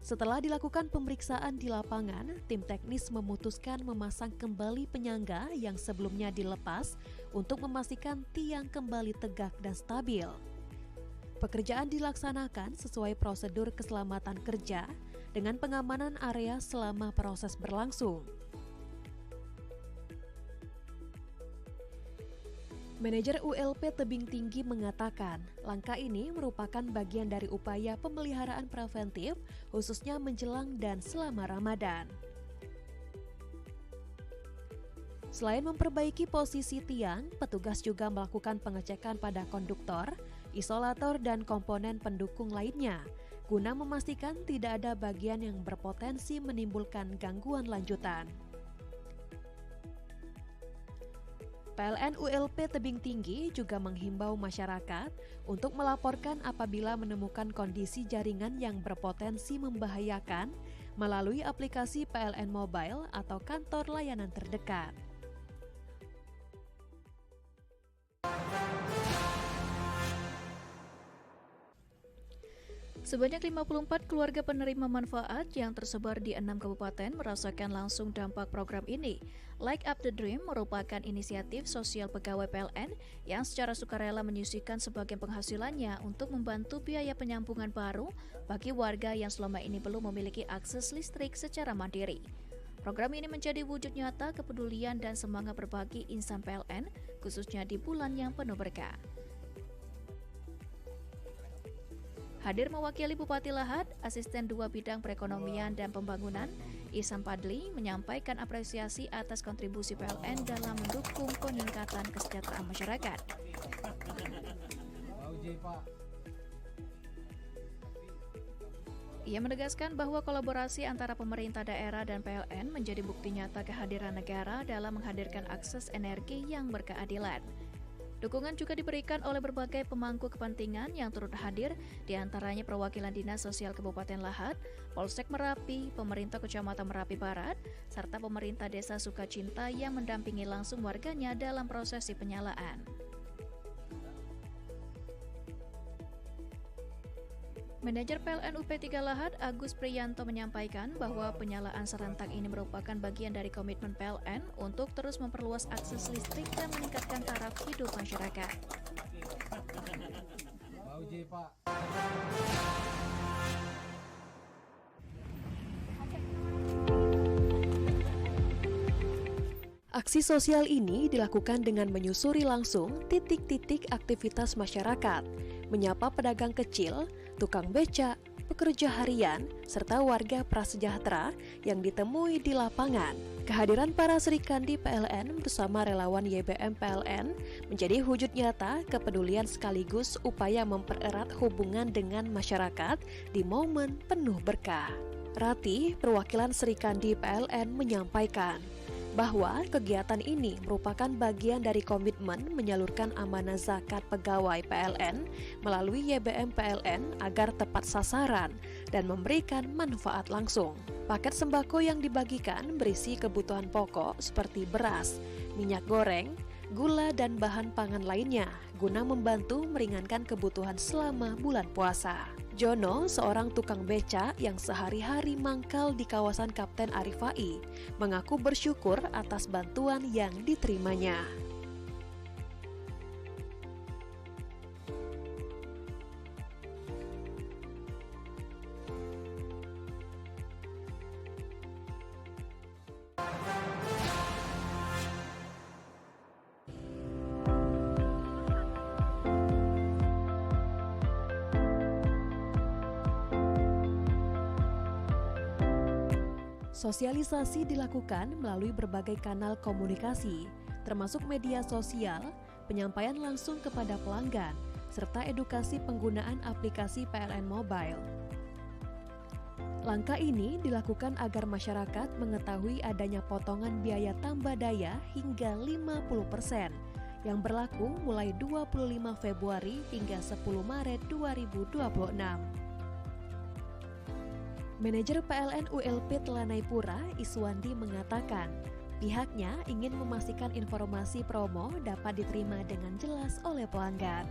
Setelah dilakukan pemeriksaan di lapangan, tim teknis memutuskan memasang kembali penyangga yang sebelumnya dilepas untuk memastikan tiang kembali tegak dan stabil. Pekerjaan dilaksanakan sesuai prosedur keselamatan kerja dengan pengamanan area selama proses berlangsung. Manajer ULP Tebing Tinggi mengatakan, langkah ini merupakan bagian dari upaya pemeliharaan preventif khususnya menjelang dan selama Ramadan. Selain memperbaiki posisi tiang, petugas juga melakukan pengecekan pada konduktor, isolator dan komponen pendukung lainnya, guna memastikan tidak ada bagian yang berpotensi menimbulkan gangguan lanjutan. PLN ULP Tebing Tinggi juga menghimbau masyarakat untuk melaporkan apabila menemukan kondisi jaringan yang berpotensi membahayakan melalui aplikasi PLN Mobile atau kantor layanan terdekat. Sebanyak 54 keluarga penerima manfaat yang tersebar di 6 kabupaten merasakan langsung dampak program ini. Like Up the Dream merupakan inisiatif sosial pegawai PLN yang secara sukarela menyisihkan sebagian penghasilannya untuk membantu biaya penyambungan baru bagi warga yang selama ini belum memiliki akses listrik secara mandiri. Program ini menjadi wujud nyata kepedulian dan semangat berbagi insan PLN, khususnya di bulan yang penuh berkah. Hadir mewakili Bupati Lahat, Asisten 2 Bidang Perekonomian dan Pembangunan, Ihsan Padli, menyampaikan apresiasi atas kontribusi PLN dalam mendukung peningkatan kesejahteraan masyarakat. Ia menegaskan bahwa kolaborasi antara pemerintah daerah dan PLN menjadi bukti nyata kehadiran negara dalam menghadirkan akses energi yang berkeadilan. Dukungan juga diberikan oleh berbagai pemangku kepentingan yang turut hadir, diantaranya perwakilan Dinas Sosial Kabupaten Lahat, Polsek Merapi, pemerintah Kecamatan Merapi Barat, serta pemerintah Desa Sukacinta yang mendampingi langsung warganya dalam prosesi penyalaan. Manajer PLN UP3 Lahat, Agus Priyanto, menyampaikan bahwa penyalaan serentak ini merupakan bagian dari komitmen PLN untuk terus memperluas akses listrik dan meningkatkan taraf hidup masyarakat. Aksi sosial ini dilakukan dengan menyusuri langsung titik-titik aktivitas masyarakat, menyapa pedagang kecil, tukang becak, pekerja harian, serta warga prasejahtera yang ditemui di lapangan. Kehadiran para Serikandi PLN bersama relawan YBM PLN menjadi wujud nyata kepedulian sekaligus upaya mempererat hubungan dengan masyarakat di momen penuh berkah. Rati, perwakilan Serikandi PLN, menyampaikan bahwa kegiatan ini merupakan bagian dari komitmen menyalurkan amanah zakat pegawai PLN melalui YBM PLN agar tepat sasaran dan memberikan manfaat langsung. Paket sembako yang dibagikan berisi kebutuhan pokok seperti beras, minyak goreng, gula, dan bahan pangan lainnya guna membantu meringankan kebutuhan selama bulan puasa. Jono, seorang tukang becak yang sehari-hari mangkal di kawasan Kapten Arifai, mengaku bersyukur atas bantuan yang diterimanya. Sosialisasi dilakukan melalui berbagai kanal komunikasi, termasuk media sosial, penyampaian langsung kepada pelanggan, serta edukasi penggunaan aplikasi PLN Mobile. Langkah ini dilakukan agar masyarakat mengetahui adanya potongan biaya tambah daya hingga 50% yang berlaku mulai 25 Februari hingga 10 Maret 2026. Manajer PLN ULP Telanai-Pura, Iswandi, mengatakan pihaknya ingin memastikan informasi promo dapat diterima dengan jelas oleh pelanggan.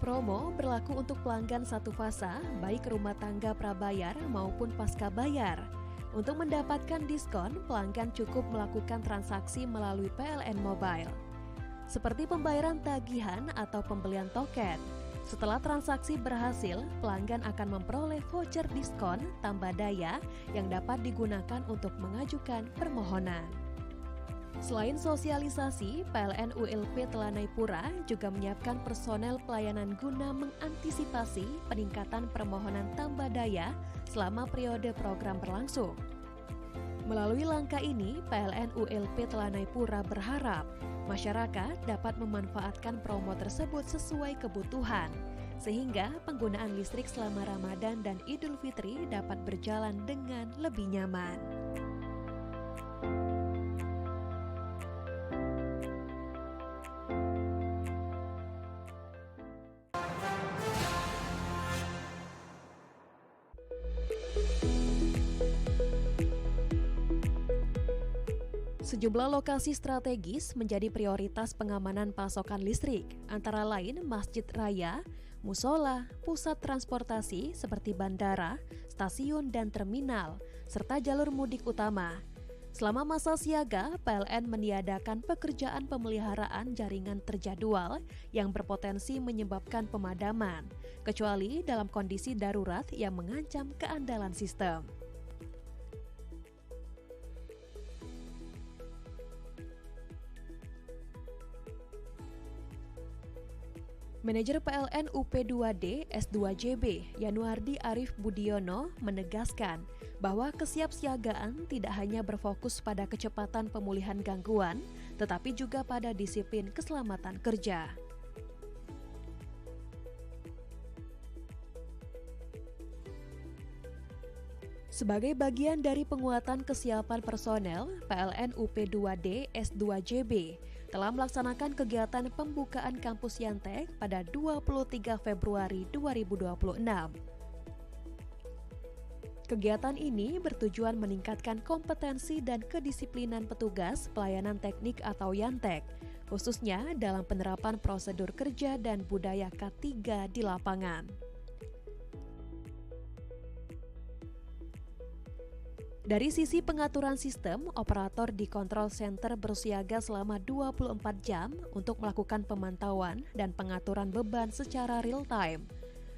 Promo berlaku untuk pelanggan satu fasa, baik rumah tangga prabayar maupun pasca bayar. Untuk mendapatkan diskon, pelanggan cukup melakukan transaksi melalui PLN Mobile, seperti pembayaran tagihan atau pembelian token. Setelah transaksi berhasil, pelanggan akan memperoleh voucher diskon tambah daya yang dapat digunakan untuk mengajukan permohonan. Selain sosialisasi, PLN ULP Telanai Pura juga menyiapkan personel pelayanan guna mengantisipasi peningkatan permohonan tambah daya selama periode program berlangsung. Melalui langkah ini, PLN ULP Telanai Pura berharap masyarakat dapat memanfaatkan promo tersebut sesuai kebutuhan, sehingga penggunaan listrik selama Ramadan dan Idul Fitri dapat berjalan dengan lebih nyaman. Sejumlah lokasi strategis menjadi prioritas pengamanan pasokan listrik, antara lain Masjid Raya, musola, pusat transportasi seperti bandara, stasiun dan terminal, serta jalur mudik utama. Selama masa siaga, PLN meniadakan pekerjaan pemeliharaan jaringan terjadwal yang berpotensi menyebabkan pemadaman, kecuali dalam kondisi darurat yang mengancam keandalan sistem. Manajer PLN UP2D S2JB Yanuardi Arif Budiono menegaskan bahwa kesiapsiagaan tidak hanya berfokus pada kecepatan pemulihan gangguan, tetapi juga pada disiplin keselamatan kerja. Sebagai bagian dari penguatan kesiapan personel, PLN UP2D S2JB telah melaksanakan kegiatan pembukaan kampus Yantek pada 23 Februari 2026. Kegiatan ini bertujuan meningkatkan kompetensi dan kedisiplinan petugas pelayanan teknik atau Yantek, khususnya dalam penerapan prosedur kerja dan budaya K3 di lapangan. Dari sisi pengaturan sistem, operator di control center bersiaga selama 24 jam untuk melakukan pemantauan dan pengaturan beban secara real time.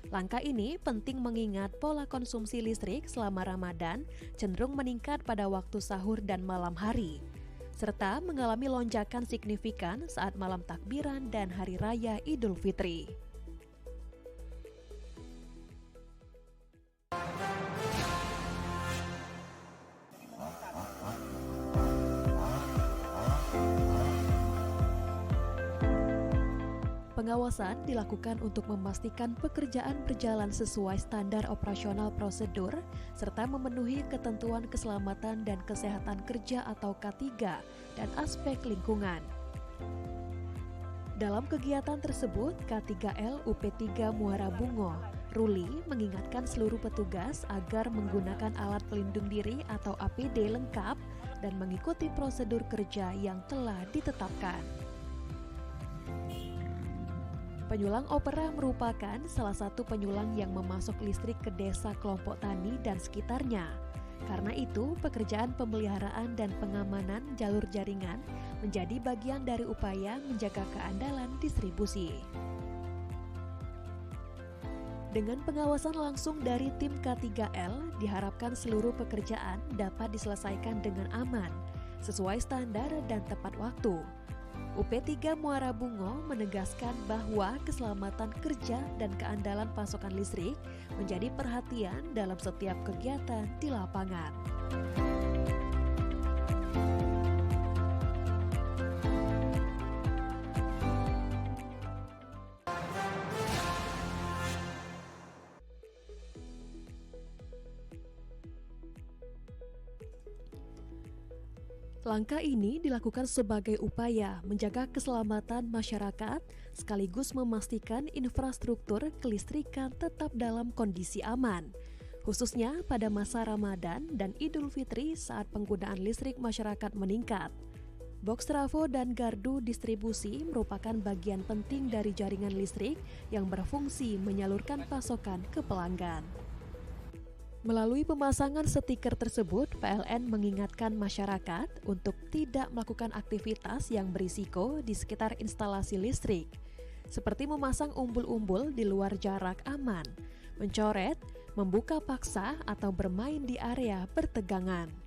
Langkah ini penting mengingat pola konsumsi listrik selama Ramadan cenderung meningkat pada waktu sahur dan malam hari, serta mengalami lonjakan signifikan saat malam takbiran dan hari raya Idul Fitri. Pengawasan dilakukan untuk memastikan pekerjaan berjalan sesuai standar operasional prosedur serta memenuhi ketentuan keselamatan dan kesehatan kerja atau K3 dan aspek lingkungan. Dalam kegiatan tersebut, K3L UP3 Muara Bungo, Ruli mengingatkan seluruh petugas agar menggunakan alat pelindung diri atau APD lengkap dan mengikuti prosedur kerja yang telah ditetapkan. Penyulang opera merupakan salah satu penyulang yang memasok listrik ke desa kelompok tani dan sekitarnya. Karena itu, pekerjaan pemeliharaan dan pengamanan jalur jaringan menjadi bagian dari upaya menjaga keandalan distribusi. Dengan pengawasan langsung dari tim K3L, diharapkan seluruh pekerjaan dapat diselesaikan dengan aman, sesuai standar dan tepat waktu. UP3 Muara Bungo menegaskan bahwa keselamatan kerja dan keandalan pasokan listrik menjadi perhatian dalam setiap kegiatan di lapangan. Langkah ini dilakukan sebagai upaya menjaga keselamatan masyarakat sekaligus memastikan infrastruktur kelistrikan tetap dalam kondisi aman, khususnya pada masa Ramadan dan Idul Fitri saat penggunaan listrik masyarakat meningkat. Box trafo dan gardu distribusi merupakan bagian penting dari jaringan listrik yang berfungsi menyalurkan pasokan ke pelanggan. Melalui pemasangan stiker tersebut, PLN mengingatkan masyarakat untuk tidak melakukan aktivitas yang berisiko di sekitar instalasi listrik, seperti memasang umbul-umbul di luar jarak aman, mencoret, membuka paksa, atau bermain di area bertegangan.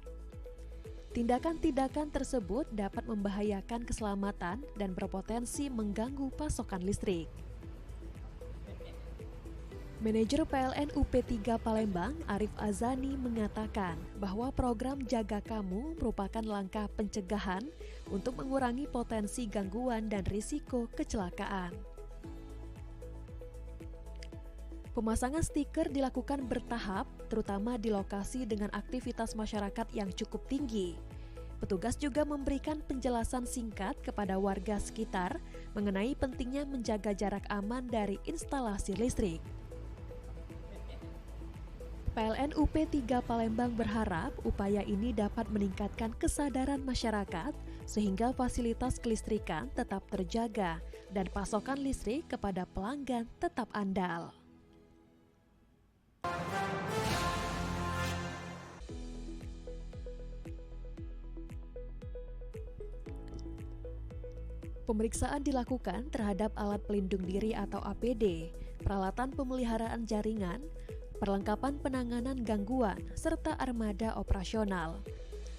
Tindakan-tindakan tersebut dapat membahayakan keselamatan dan berpotensi mengganggu pasokan listrik. Manajer PLN UP3 Palembang, Arif Azani, mengatakan bahwa program Jaga Kamu merupakan langkah pencegahan untuk mengurangi potensi gangguan dan risiko kecelakaan. Pemasangan stiker dilakukan bertahap, terutama di lokasi dengan aktivitas masyarakat yang cukup tinggi. Petugas juga memberikan penjelasan singkat kepada warga sekitar mengenai pentingnya menjaga jarak aman dari instalasi listrik. PLN UP3 Palembang berharap upaya ini dapat meningkatkan kesadaran masyarakat sehingga fasilitas kelistrikan tetap terjaga dan pasokan listrik kepada pelanggan tetap andal. Pemeriksaan dilakukan terhadap alat pelindung diri atau APD, peralatan pemeliharaan jaringan, perlengkapan penanganan gangguan, serta armada operasional.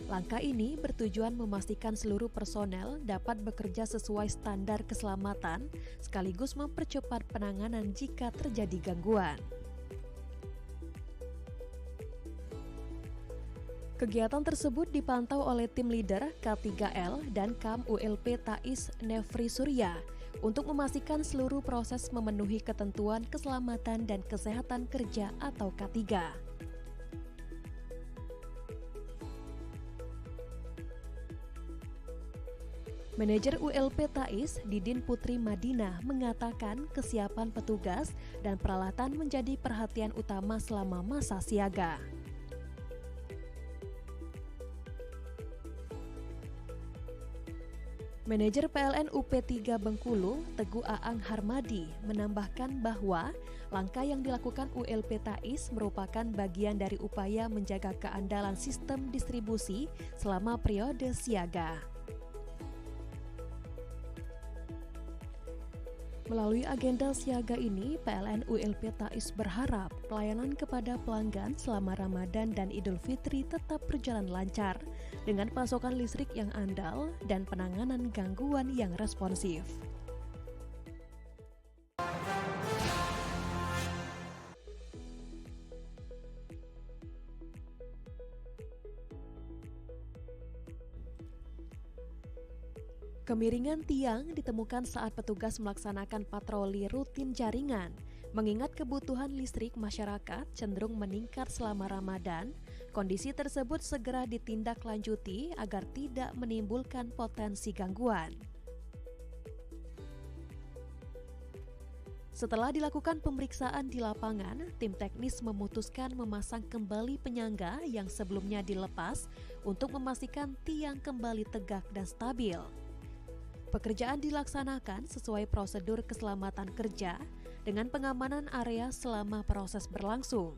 Langkah ini bertujuan memastikan seluruh personel dapat bekerja sesuai standar keselamatan, sekaligus mempercepat penanganan jika terjadi gangguan. Kegiatan tersebut dipantau oleh tim leader K3L dan KAM ULP Tais Nefri Surya untuk memastikan seluruh proses memenuhi ketentuan keselamatan dan kesehatan kerja atau K3. Manajer ULP Tais, Didin Putri Madinah, mengatakan kesiapan petugas dan peralatan menjadi perhatian utama selama masa siaga. Manajer PLN UP3 Bengkulu, Teguh Aang Harmadi, menambahkan bahwa langkah yang dilakukan ULP Tais merupakan bagian dari upaya menjaga keandalan sistem distribusi selama periode siaga. Melalui agenda siaga ini, PLN ULP Tais berharap pelayanan kepada pelanggan selama Ramadan dan Idul Fitri tetap berjalan lancar dengan pasokan listrik yang andal dan penanganan gangguan yang responsif. Kemiringan tiang ditemukan saat petugas melaksanakan patroli rutin jaringan. Mengingat kebutuhan listrik masyarakat cenderung meningkat selama Ramadan, kondisi tersebut segera ditindaklanjuti agar tidak menimbulkan potensi gangguan. Setelah dilakukan pemeriksaan di lapangan, tim teknis memutuskan memasang kembali penyangga yang sebelumnya dilepas untuk memastikan tiang kembali tegak dan stabil. Pekerjaan dilaksanakan sesuai prosedur keselamatan kerja dengan pengamanan area selama proses berlangsung.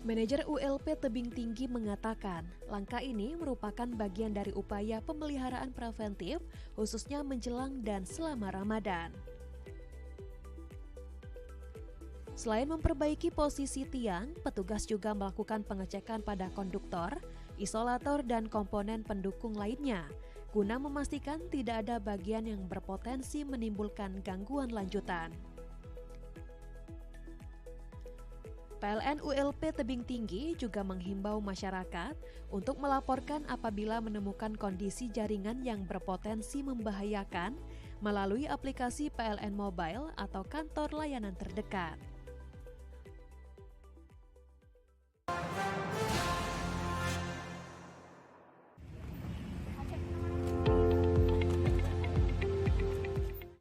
Manajer ULP Tebing Tinggi mengatakan, langkah ini merupakan bagian dari upaya pemeliharaan preventif khususnya menjelang dan selama Ramadan. Selain memperbaiki posisi tiang, petugas juga melakukan pengecekan pada konduktor, isolator, dan komponen pendukung lainnya, guna memastikan tidak ada bagian yang berpotensi menimbulkan gangguan lanjutan. PLN ULP Tebing Tinggi juga menghimbau masyarakat untuk melaporkan apabila menemukan kondisi jaringan yang berpotensi membahayakan melalui aplikasi PLN Mobile atau kantor layanan terdekat.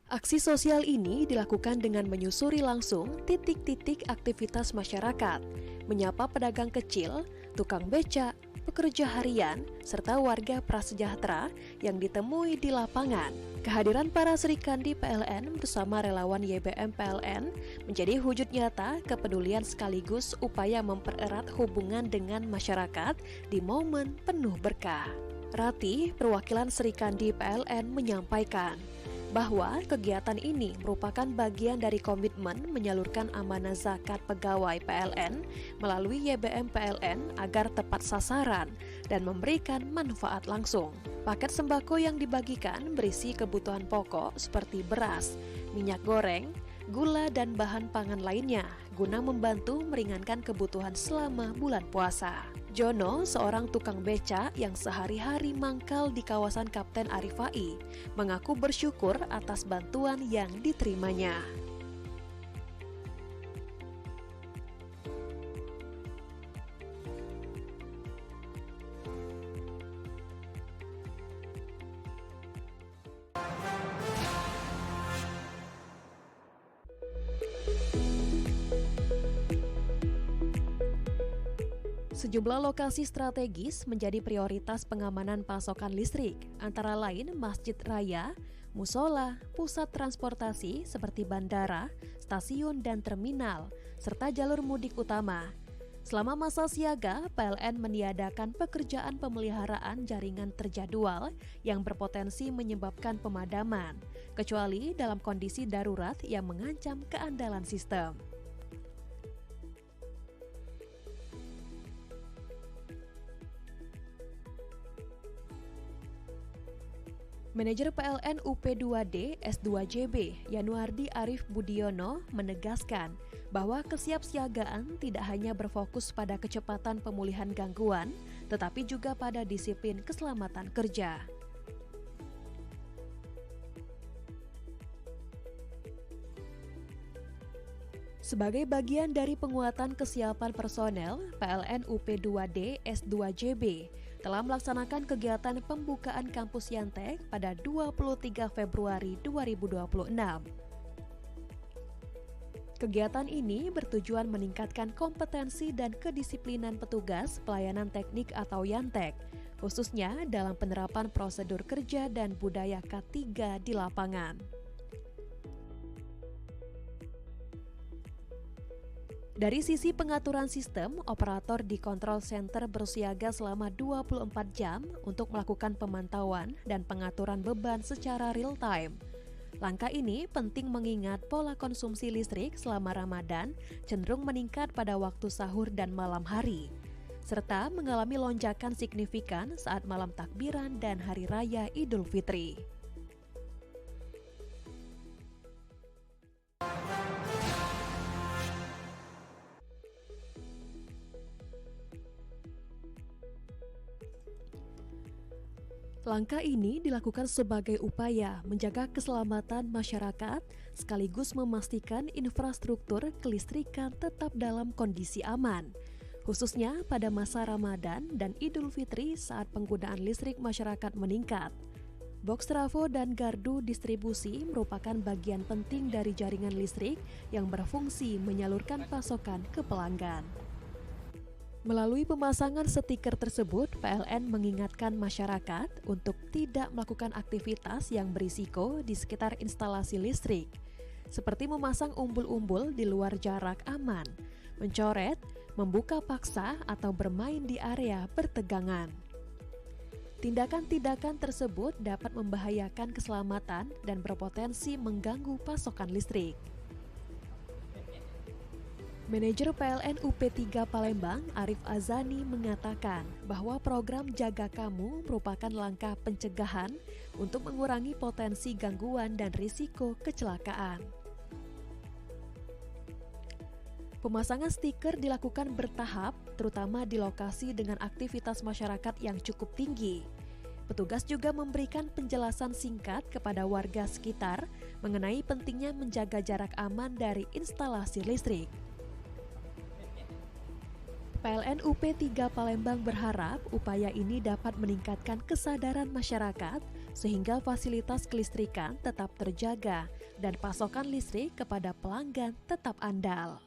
Aksi sosial ini dilakukan dengan menyusuri langsung titik-titik aktivitas masyarakat, menyapa pedagang kecil, tukang becak, pekerja harian, serta warga prasejahtera yang ditemui di lapangan. Kehadiran para Serikandi PLN bersama relawan YBM PLN menjadi wujud nyata kepedulian sekaligus upaya mempererat hubungan dengan masyarakat di momen penuh berkah. Rati, perwakilan Serikandi PLN, menyampaikan bahwa kegiatan ini merupakan bagian dari komitmen menyalurkan amanah zakat pegawai PLN melalui YBM PLN agar tepat sasaran dan memberikan manfaat langsung. Paket sembako yang dibagikan berisi kebutuhan pokok seperti beras, minyak goreng, gula, dan bahan pangan lainnya guna membantu meringankan kebutuhan selama bulan puasa. Jono, seorang tukang beca yang sehari-hari mangkal di kawasan Kapten Arifai, mengaku bersyukur atas bantuan yang diterimanya. Sejumlah lokasi strategis menjadi prioritas pengamanan pasokan listrik, antara lain Masjid Raya, musola, pusat transportasi seperti bandara, stasiun dan terminal, serta jalur mudik utama. Selama masa siaga, PLN meniadakan pekerjaan pemeliharaan jaringan terjadwal yang berpotensi menyebabkan pemadaman, kecuali dalam kondisi darurat yang mengancam keandalan sistem. Manajer PLN UP2D S2JB Yanuardi Arif Budiono menegaskan bahwa kesiapsiagaan tidak hanya berfokus pada kecepatan pemulihan gangguan, tetapi juga pada disiplin keselamatan kerja. Sebagai bagian dari penguatan kesiapan personel, PLN UP2D S2JB telah melaksanakan kegiatan pembukaan kampus Yantek pada 23 Februari 2026. Kegiatan ini bertujuan meningkatkan kompetensi dan kedisiplinan petugas pelayanan teknik atau Yantek, khususnya dalam penerapan prosedur kerja dan budaya K3 di lapangan. Dari sisi pengaturan sistem, operator di control center bersiaga selama 24 jam untuk melakukan pemantauan dan pengaturan beban secara real time. Langkah ini penting mengingat pola konsumsi listrik selama Ramadan cenderung meningkat pada waktu sahur dan malam hari, serta mengalami lonjakan signifikan saat malam takbiran dan Hari Raya Idul Fitri. Langkah ini dilakukan sebagai upaya menjaga keselamatan masyarakat sekaligus memastikan infrastruktur kelistrikan tetap dalam kondisi aman, khususnya pada masa Ramadan dan Idul Fitri saat penggunaan listrik masyarakat meningkat. Box trafo dan gardu distribusi merupakan bagian penting dari jaringan listrik yang berfungsi menyalurkan pasokan ke pelanggan. Melalui pemasangan stiker tersebut, PLN mengingatkan masyarakat untuk tidak melakukan aktivitas yang berisiko di sekitar instalasi listrik, seperti memasang umbul-umbul di luar jarak aman, mencoret, membuka paksa, atau bermain di area bertegangan. Tindakan-tindakan tersebut dapat membahayakan keselamatan dan berpotensi mengganggu pasokan listrik. Manajer PLN UP3 Palembang, Arif Azani, mengatakan bahwa program Jaga Kamu merupakan langkah pencegahan untuk mengurangi potensi gangguan dan risiko kecelakaan. Pemasangan stiker dilakukan bertahap, terutama di lokasi dengan aktivitas masyarakat yang cukup tinggi. Petugas juga memberikan penjelasan singkat kepada warga sekitar mengenai pentingnya menjaga jarak aman dari instalasi listrik. PLN UP3 Palembang berharap upaya ini dapat meningkatkan kesadaran masyarakat sehingga fasilitas kelistrikan tetap terjaga dan pasokan listrik kepada pelanggan tetap andal.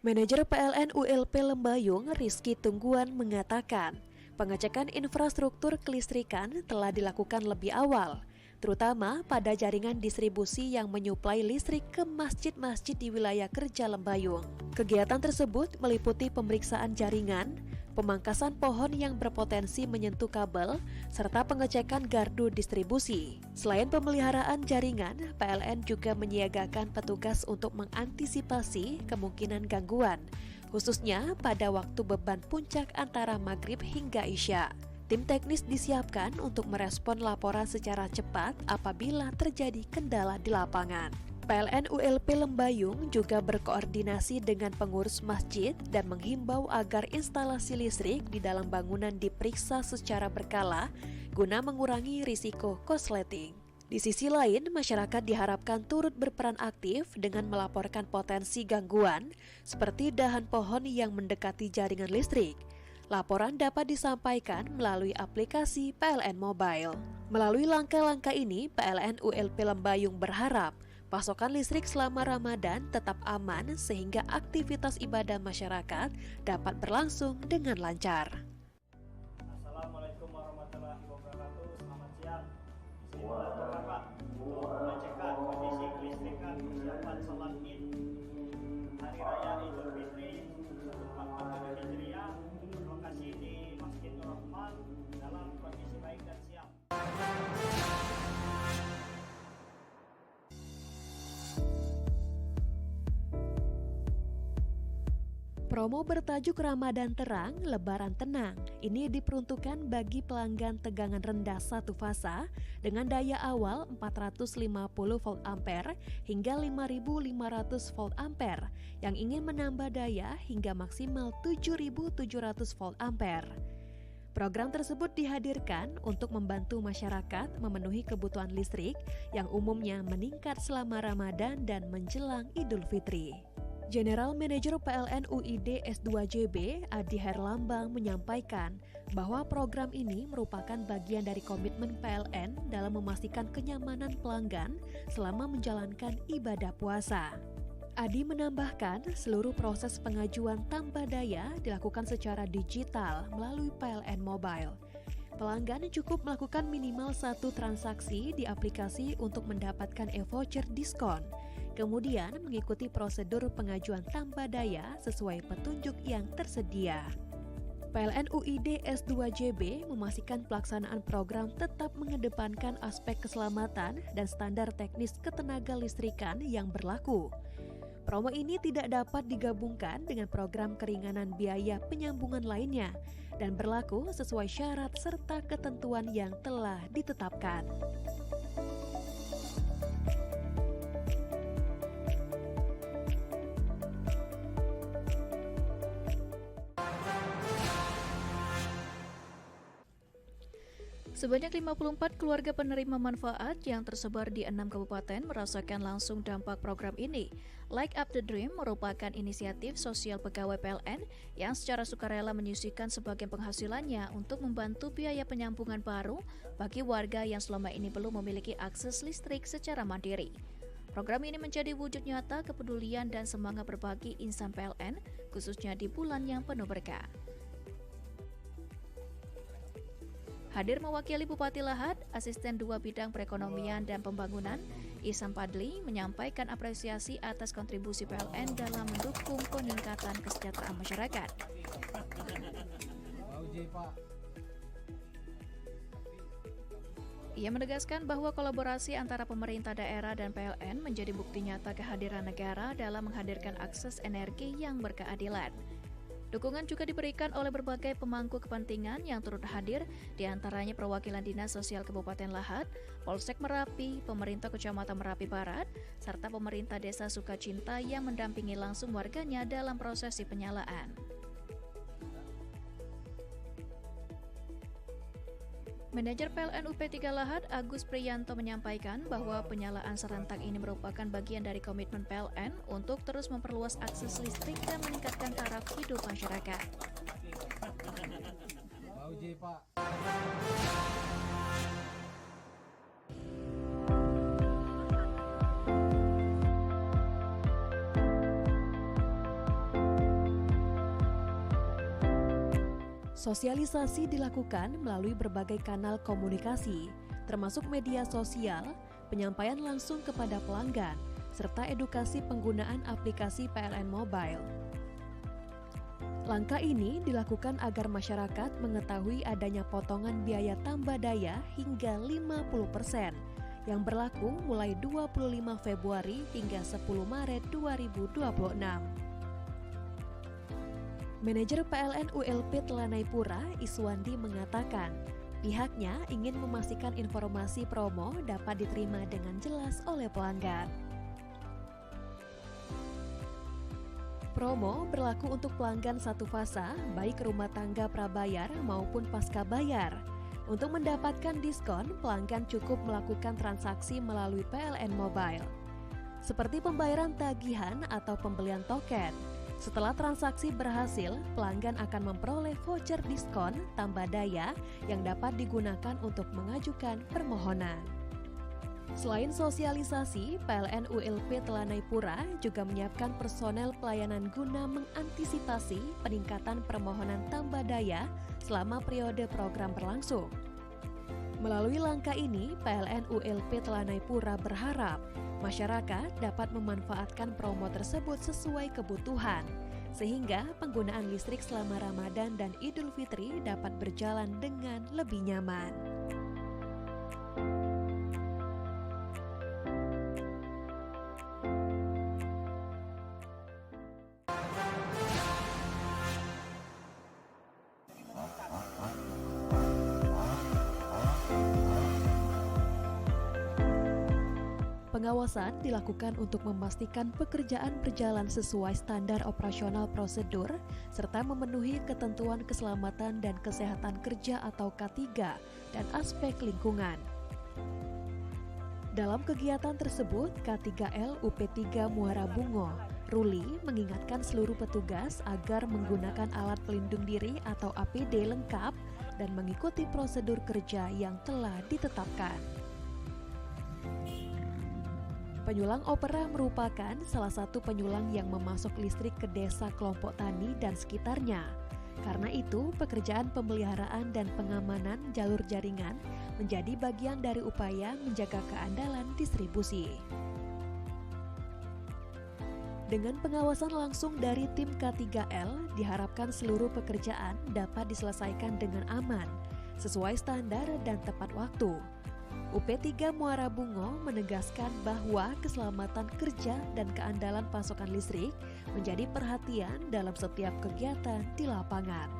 Manajer PLN ULP Lembayung, Rizky Tungguan, mengatakan pengecekan infrastruktur kelistrikan telah dilakukan lebih awal, terutama pada jaringan distribusi yang menyuplai listrik ke masjid-masjid di wilayah kerja Lembayung. Kegiatan tersebut meliputi pemeriksaan jaringan, pemangkasan pohon yang berpotensi menyentuh kabel, serta pengecekan gardu distribusi. Selain pemeliharaan jaringan, PLN juga menyiagakan petugas untuk mengantisipasi kemungkinan gangguan, khususnya pada waktu beban puncak antara maghrib hingga isya. Tim teknis disiapkan untuk merespon laporan secara cepat apabila terjadi kendala di lapangan. PLN ULP Lembayung juga berkoordinasi dengan pengurus masjid dan menghimbau agar instalasi listrik di dalam bangunan diperiksa secara berkala guna mengurangi risiko korsleting. Di sisi lain, masyarakat diharapkan turut berperan aktif dengan melaporkan potensi gangguan seperti dahan pohon yang mendekati jaringan listrik. Laporan dapat disampaikan melalui aplikasi PLN Mobile. Melalui langkah-langkah ini, PLN ULP Lembayung berharap pasokan listrik selama Ramadan tetap aman sehingga aktivitas ibadah masyarakat dapat berlangsung dengan lancar. Assalamualaikum warahmatullahi wabarakatuh. Selamat siang. Di sini melaporkan Pak untuk pengecekan kondisi kelistrikan persiapan sholat Id Hari Raya Idul Fitri 1447 Hijriah berlokasi di Masjid Nur Rahman dalam kondisi baik dan siap. Promo bertajuk Ramadan Terang, Lebaran Tenang ini diperuntukkan bagi pelanggan tegangan rendah satu fasa dengan daya awal 450 volt ampere hingga 5500 volt ampere yang ingin menambah daya hingga maksimal 7700 volt ampere. Program tersebut dihadirkan untuk membantu masyarakat memenuhi kebutuhan listrik yang umumnya meningkat selama Ramadan dan menjelang Idul Fitri. General Manager PLN UID S2JB Adi Herlambang menyampaikan bahwa program ini merupakan bagian dari komitmen PLN dalam memastikan kenyamanan pelanggan selama menjalankan ibadah puasa. Adi menambahkan seluruh proses pengajuan tambah daya dilakukan secara digital melalui PLN Mobile. Pelanggan cukup melakukan minimal satu transaksi di aplikasi untuk mendapatkan e-voucher diskon. Kemudian mengikuti prosedur pengajuan tambah daya sesuai petunjuk yang tersedia. PLN UID S2JB memastikan pelaksanaan program tetap mengedepankan aspek keselamatan dan standar teknis ketenaga listrikan yang berlaku. Promo ini tidak dapat digabungkan dengan program keringanan biaya penyambungan lainnya dan berlaku sesuai syarat serta ketentuan yang telah ditetapkan. Sebanyak 54 keluarga penerima manfaat yang tersebar di 6 kabupaten merasakan langsung dampak program ini. Like Up the Dream merupakan inisiatif sosial pegawai PLN yang secara sukarela menyisihkan sebagian penghasilannya untuk membantu biaya penyambungan baru bagi warga yang selama ini belum memiliki akses listrik secara mandiri. Program ini menjadi wujud nyata kepedulian dan semangat berbagi insan PLN, khususnya di bulan yang penuh berkah. Hadir mewakili Bupati Lahat, Asisten 2 Bidang Perekonomian dan Pembangunan, Ihsan Padli menyampaikan apresiasi atas kontribusi PLN dalam mendukung peningkatan kesejahteraan masyarakat. Ia menegaskan bahwa kolaborasi antara pemerintah daerah dan PLN menjadi bukti nyata kehadiran negara dalam menghadirkan akses energi yang berkeadilan. Dukungan juga diberikan oleh berbagai pemangku kepentingan yang turut hadir, diantaranya perwakilan Dinas Sosial Kabupaten Lahat, Polsek Merapi, pemerintah Kecamatan Merapi Barat, serta pemerintah Desa Sukacinta yang mendampingi langsung warganya dalam prosesi penyalaan. Manajer PLN UP3 Lahat, Agus Priyanto menyampaikan bahwa penyalaan serentak ini merupakan bagian dari komitmen PLN untuk terus memperluas akses listrik dan meningkatkan taraf hidup masyarakat. Sosialisasi dilakukan melalui berbagai kanal komunikasi, termasuk media sosial, penyampaian langsung kepada pelanggan, serta edukasi penggunaan aplikasi PLN Mobile. Langkah ini dilakukan agar masyarakat mengetahui adanya potongan biaya tambah daya hingga 50% yang berlaku mulai 25 Februari hingga 10 Maret 2026. Manajer PLN ULP Telanai Pura, Iswandi, mengatakan pihaknya ingin memastikan informasi promo dapat diterima dengan jelas oleh pelanggan. Promo berlaku untuk pelanggan satu fasa, baik rumah tangga prabayar maupun pasca bayar. Untuk mendapatkan diskon, pelanggan cukup melakukan transaksi melalui PLN Mobile, seperti pembayaran tagihan atau pembelian token. Setelah transaksi berhasil, pelanggan akan memperoleh voucher diskon tambah daya yang dapat digunakan untuk mengajukan permohonan. Selain sosialisasi, PLN ULP Telanai Pura juga menyiapkan personel pelayanan guna mengantisipasi peningkatan permohonan tambah daya selama periode program berlangsung. Melalui langkah ini, PLN ULP Telanai Pura berharap masyarakat dapat memanfaatkan promo tersebut sesuai kebutuhan, sehingga penggunaan listrik selama Ramadan dan Idul Fitri dapat berjalan dengan lebih nyaman. Pengawasan dilakukan untuk memastikan pekerjaan berjalan sesuai standar operasional prosedur serta memenuhi ketentuan keselamatan dan kesehatan kerja atau K3 dan aspek lingkungan. Dalam kegiatan tersebut, K3L UP3 Muara Bungo, Ruli, mengingatkan seluruh petugas agar menggunakan alat pelindung diri atau APD lengkap dan mengikuti prosedur kerja yang telah ditetapkan. Penyulang opera merupakan salah satu penyulang yang memasok listrik ke desa kelompok tani dan sekitarnya. Karena itu, pekerjaan pemeliharaan dan pengamanan jalur jaringan menjadi bagian dari upaya menjaga keandalan distribusi. Dengan pengawasan langsung dari tim K3L, diharapkan seluruh pekerjaan dapat diselesaikan dengan aman, sesuai standar dan tepat waktu. UP3 Muara Bungo menegaskan bahwa keselamatan kerja dan keandalan pasokan listrik menjadi perhatian dalam setiap kegiatan di lapangan.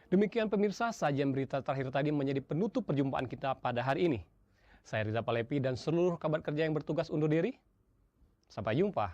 Demikian pemirsa, sajian berita terakhir tadi menjadi penutup perjumpaan kita pada hari ini. Saya Riza Palepi dan seluruh kabar kerja yang bertugas undur diri. Sampai jumpa.